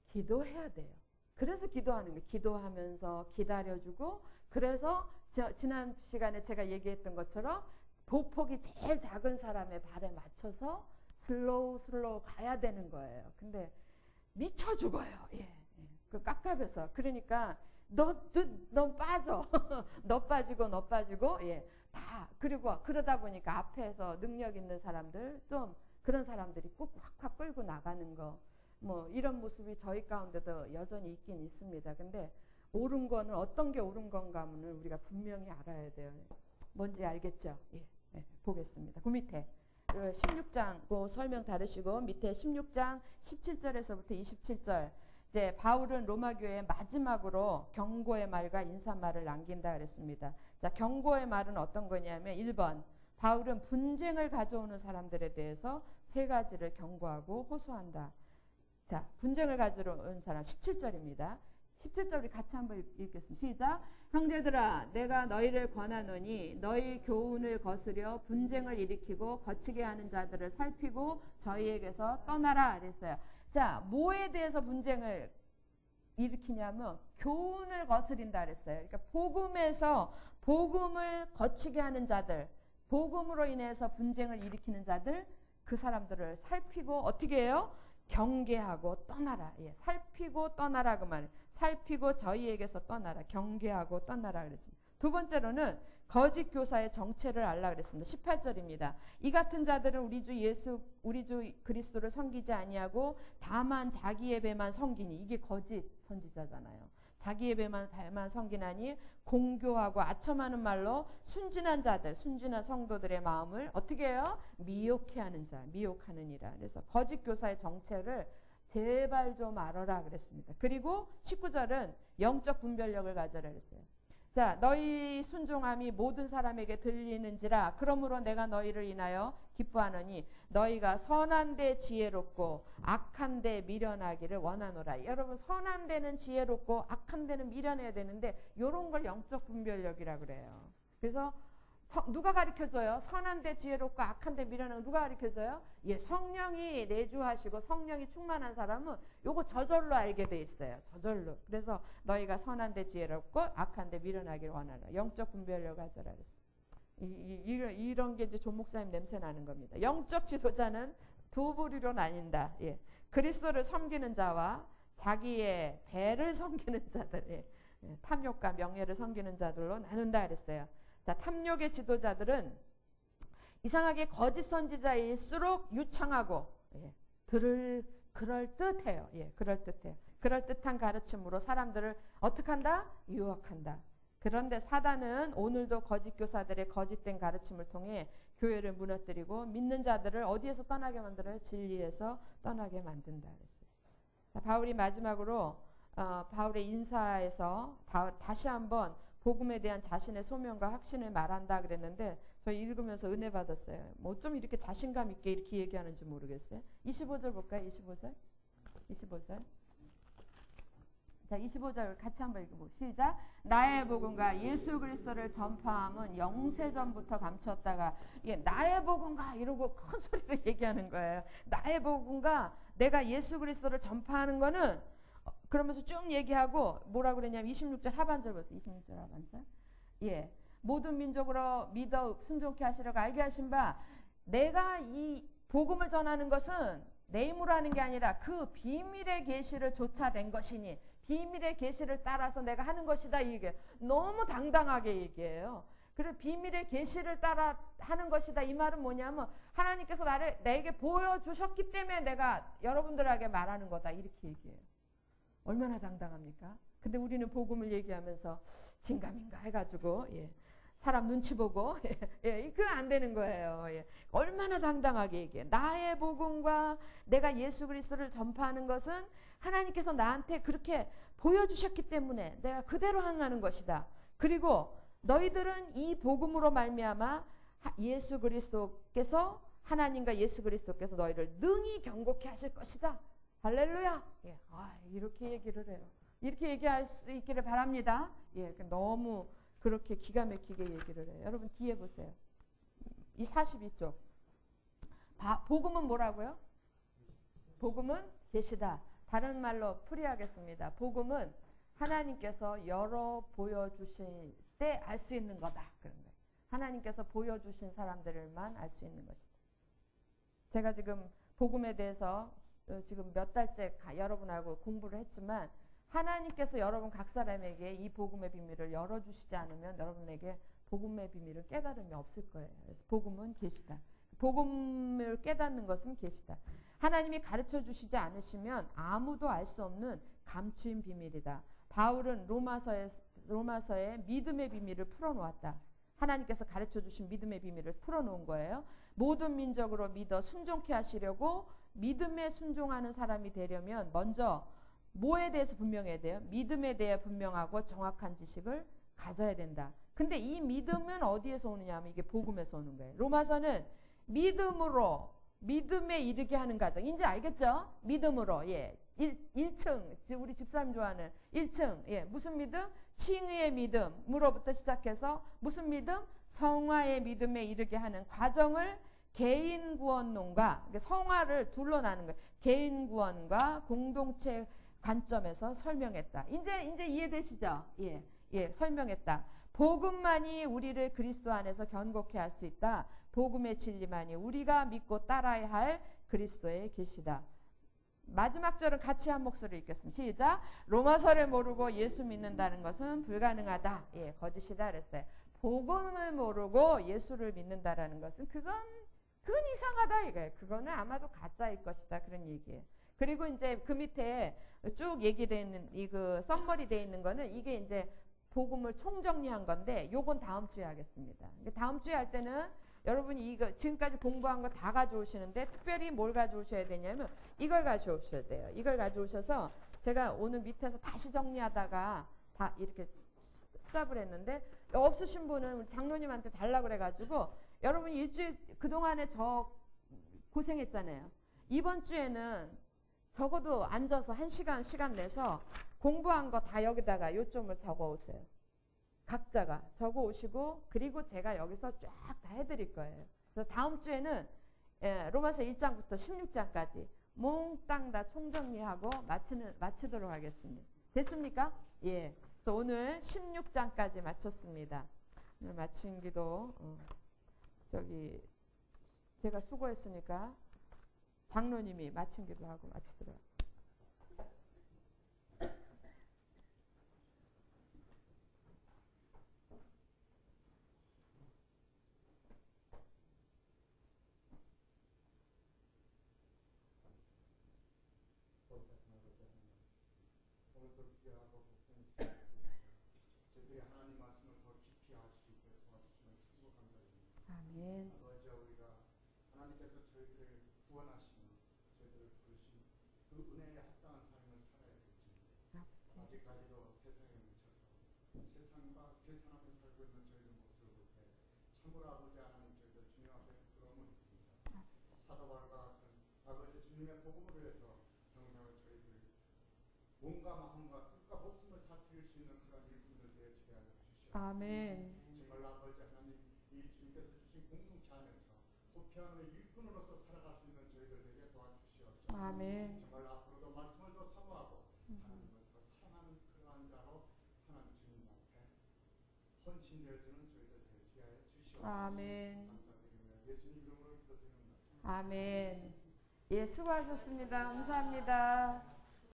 기도해야 돼요. 그래서 기도하는 거예요. 기도하면서 기다려주고, 그래서 지난 시간에 제가 얘기했던 것처럼 보폭이 제일 작은 사람의 발에 맞춰서 슬로우 가야 되는 거예요. 근데 미쳐 죽어요. 예. 그 깝깝해서. 그러니까 너 빠져. 너 빠지고, 예. 다. 그리고 그러다 보니까 앞에서 능력 있는 사람들, 좀 그런 사람들이 꼭 확 끌고 나가는 거. 뭐 이런 모습이 저희 가운데도 여전히 있긴 있습니다. 근데 옳은 거는 어떤 게 옳은 건가 하면 우리가 분명히 알아야 돼요. 뭔지 알겠죠? 예. 보겠습니다. 그 밑에 16장 설명 다르시고, 밑에 16장 17절에서부터 27절, 이제 바울은 로마 교회에 마지막으로 경고의 말과 인사말을 남긴다 그랬습니다. 자, 경고의 말은 어떤 거냐면 1번, 바울은 분쟁을 가져오는 사람들에 대해서 세 가지를 경고하고 호소한다. 자, 분쟁을 가져오는 사람 17절입니다. 17절 우리 같이 한번 읽겠습니다. 시작. 형제들아, 내가 너희를 권하노니 너희 교훈을 거스려 분쟁을 일으키고 거치게 하는 자들을 살피고 저희에게서 떠나라 그랬어요. 자, 뭐에 대해서 분쟁을 일으키냐면 교훈을 거스린다 그랬어요. 그러니까 복음에서 복음을 거치게 하는 자들, 복음으로 인해서 분쟁을 일으키는 자들, 그 사람들을 살피고 어떻게 해요? 경계하고 떠나라. 예, 살피고 떠나라 그 말. 살피고 저희에게서 떠나라. 경계하고 떠나라 그랬습니다. 두 번째로는 거짓 교사의 정체를 알라 그랬습니다. 18절입니다. 이 같은 자들은 우리 주 그리스도를 섬기지 아니하고 다만 자기의 배만 섬기니. 이게 거짓 선지자잖아요. 자기의 배만 섬기나니 공교하고 아첨하는 말로 순진한 자들, 순진한 성도들의 마음을 어떻게 해요? 미혹해 하는 자, 미혹하느니라. 그래서 거짓 교사의 정체를 제발 좀 알아라 그랬습니다. 그리고 19절은 영적 분별력을 가져라 그랬어요. 자, 너희 순종함이 모든 사람에게 들리는지라. 그러므로 내가 너희를 인하여 기뻐하노니 너희가 선한 데 지혜롭고 악한 데 미련하기를 원하노라. 여러분, 선한 데는 지혜롭고 악한 데는 미련해야 되는데 이런 걸 영적 분별력이라 그래요. 그래서 누가 가르쳐줘요? 선한 데 지혜롭고 악한 데 미련한 거 누가 가르쳐줘요? 예, 성령이 내주하시고 성령이 충만한 사람은 요거 저절로 알게 돼 있어요. 저절로. 그래서 너희가 선한 데 지혜롭고 악한 데 미련하기를 원하라. 영적 분별력을 가져라 그랬어요. 이런 게 이제 조 목사님 냄새 나는 겁니다. 영적 지도자는 두 부류로 나뉜다. 예. 그리스도를 섬기는 자와 자기의 배를 섬기는 자들, 예. 탐욕과 명예를 섬기는 자들로 나눈다 그랬어요. 자, 탐욕의 지도자들은 이상하게 거짓 선지자일수록 유창하고, 예, 그럴듯해요. 예, 그럴듯해요. 그럴듯한 가르침으로 사람들을 어떻게 한다? 유혹한다. 그런데 사단은 오늘도 거짓 교사들의 거짓된 가르침을 통해 교회를 무너뜨리고 믿는 자들을 어디에서 떠나게 만들어요? 진리에서 떠나게 만든다 그랬어요. 자, 바울이 마지막으로 바울의 인사에서 다시 한번 복음에 대한 자신의 소명과 확신을 말한다 그랬는데 저희 읽으면서 은혜 받았어요. 뭐 좀 이렇게 자신감 있게 이렇게 얘기하는지 모르겠어요. 25절 볼까요? 25절. 자, 25절 같이 한번 읽어보고 시작. 나의 복음과 예수 그리스도를 전파함은 영세전부터 감추었다가, 예, 나의 복음과 이러고 큰 소리로 얘기하는 거예요. 나의 복음과 내가 예수 그리스도를 전파하는 거는, 그러면서 쭉 얘기하고 뭐라고 그랬냐면 26절 하반절 보세요. 26절 하반절. 예, 모든 민족으로 믿어 순종케 하시려고 알게 하신 바, 내가 이 복음을 전하는 것은 내 힘으로 하는 게 아니라 그 비밀의 계시를 쫓아낸 것이니, 비밀의 계시를 따라서 내가 하는 것이다. 이게 너무 당당하게 얘기해요. 그리고 비밀의 계시를 따라 하는 것이다. 이 말은 뭐냐면 하나님께서 내게 보여주셨기 때문에 내가 여러분들에게 말하는 거다. 이렇게 얘기해요. 얼마나 당당합니까? 근데 우리는 복음을 얘기하면서 진감인가 해가지고, 예, 사람 눈치 보고, 예, 그거 안 되는 거예요. 예. 얼마나 당당하게 얘기해. 나의 복음과 내가 예수 그리스도를 전파하는 것은 하나님께서 나한테 그렇게 보여주셨기 때문에 내가 그대로 행하는 것이다. 그리고 너희들은 이 복음으로 말미암아 예수 그리스도께서, 하나님과 예수 그리스도께서 너희를 능히 경고케 하실 것이다. 할렐루야. 예, 이렇게 얘기를 해요. 이렇게 얘기할 수 있기를 바랍니다. 예, 너무 그렇게 기가 막히게 얘기를 해요. 여러분 뒤에 보세요. 이 42쪽. 복음은 뭐라고요? 복음은 계시다. 다른 말로 풀이하겠습니다. 복음은 하나님께서 열어 보여주실 때 알 수 있는 거다. 그런 거예요. 하나님께서 보여주신 사람들만 알 수 있는 것이다. 제가 지금 복음에 대해서 지금 몇 달째 여러분하고 공부를 했지만 하나님께서 여러분 각 사람에게 이 복음의 비밀을 열어주시지 않으면 여러분에게 복음의 비밀을 깨달음이 없을 거예요. 그래서 복음은 계시다. 복음을 깨닫는 것은 계시다. 하나님이 가르쳐 주시지 않으시면 아무도 알 수 없는 감추인 비밀이다. 바울은 로마서에 믿음의 비밀을 풀어놓았다. 하나님께서 가르쳐 주신 믿음의 비밀을 풀어놓은 거예요. 모든 민족으로 믿어 순종케 하시려고, 믿음에 순종하는 사람이 되려면 먼저 뭐에 대해서 분명해야 돼요? 믿음에 대해 분명하고 정확한 지식을 가져야 된다. 근데 이 믿음은 어디에서 오느냐 하면 이게 복음에서 오는 거예요. 로마서는 믿음으로 믿음에 이르게 하는 과정. 이제 알겠죠? 믿음으로. 예. 1층. 우리 집사님 좋아하는 1층. 예. 무슨 믿음? 칭의의 믿음으로부터 시작해서 무슨 믿음? 성화의 믿음에 이르게 하는 과정을 개인 구원론과 성화를 둘러 나는 거예요. 개인 구원과 공동체 관점에서 설명했다. 이제 이해되시죠? 예. 예, 설명했다. 복음만이 우리를 그리스도 안에서 견고케 할 수 있다. 복음의 진리만이 우리가 믿고 따라야 할 그리스도의 계시다. 마지막 절은 같이 한 목소리로 읽겠습니다. 시작. 로마서를 모르고 예수 믿는다는 것은 불가능하다. 예, 거짓이다 그랬어요. 복음을 모르고 예수를 믿는다라는 것은 그건 이상하다 이거예요. 그거는 아마도 가짜일 것이다 그런 얘기예요. 그리고 이제 그 밑에 쭉 얘기되어 있는 그 썸머리 되어 있는 거는 이게 이제 복음을 총정리한 건데 요건 다음 주에 하겠습니다. 다음 주에 할 때는 여러분이 이거 지금까지 공부한 거 다 가져오시는데 특별히 뭘 가져오셔야 되냐면 이걸 가져오셔야 돼요. 이걸 가져오셔서 제가 오늘 밑에서 다시 정리하다가 다 이렇게 스탑을 했는데 없으신 분은 우리 장로님한테 달라고 그래가지고 여러분이 일주일 그동안에 저 고생했잖아요. 이번 주에는 적어도 앉아서 1시간 시간 내서 공부한 거 다 여기다가 요점을 적어 오세요. 각자가 적어 오시고 그리고 제가 여기서 쫙 다 해드릴 거예요. 그래서 다음 주에는 로마서 1장부터 16장까지 몽땅 다 총정리하고 마치도록 하겠습니다. 됐습니까? 예. 그래서 오늘 16장까지 마쳤습니다. 오늘 마친 기도 저기 제가 수고했으니까 장로님이 마친 기도하고 마치도록 하겠습니다. 저희들이 하나님 말씀을 더 깊이 알 수 있도록 도와주시면 참으로 감사드립니다. 아멘. 아버지 우리가 하나님께서 저희들을 구원하시며 저희들을 부르신 그 은혜에 합당한 삶을 살아야 될지인데 아직까지도 세상에 묻혀서 세상과 계산하며 살고 있는 저희들 모습을 볼 때 참으로 아버지 하나님 저희들 주님 앞에 부끄러움을 느낍니다. 사도 바울과 아버지 주님의 복음을 위해서 평생을 저희들 몸과 마음과 뜻과 목숨을 다 드릴 수 있는 그런 일꾼들 되어 주게 하여 주시옵소서. 아멘. 정말 아버지 하나님 이 주님께서 주신 공동체 안에서 호피하는 일꾼으로서 살아갈 수 있는 저희들에게 도와주시옵소서. 아멘. 정말 앞으로도 말씀을 더 사모하고 하나님을 더 사랑하는 그러한 자로 하나님 주님 앞에 헌신되어지는 저희들 되게 하여 주시옵소서. 아멘. 감사드리며 예수님 이름으로 기도드립니다. 아멘. 예, 수고하셨습니다. 감사합니다.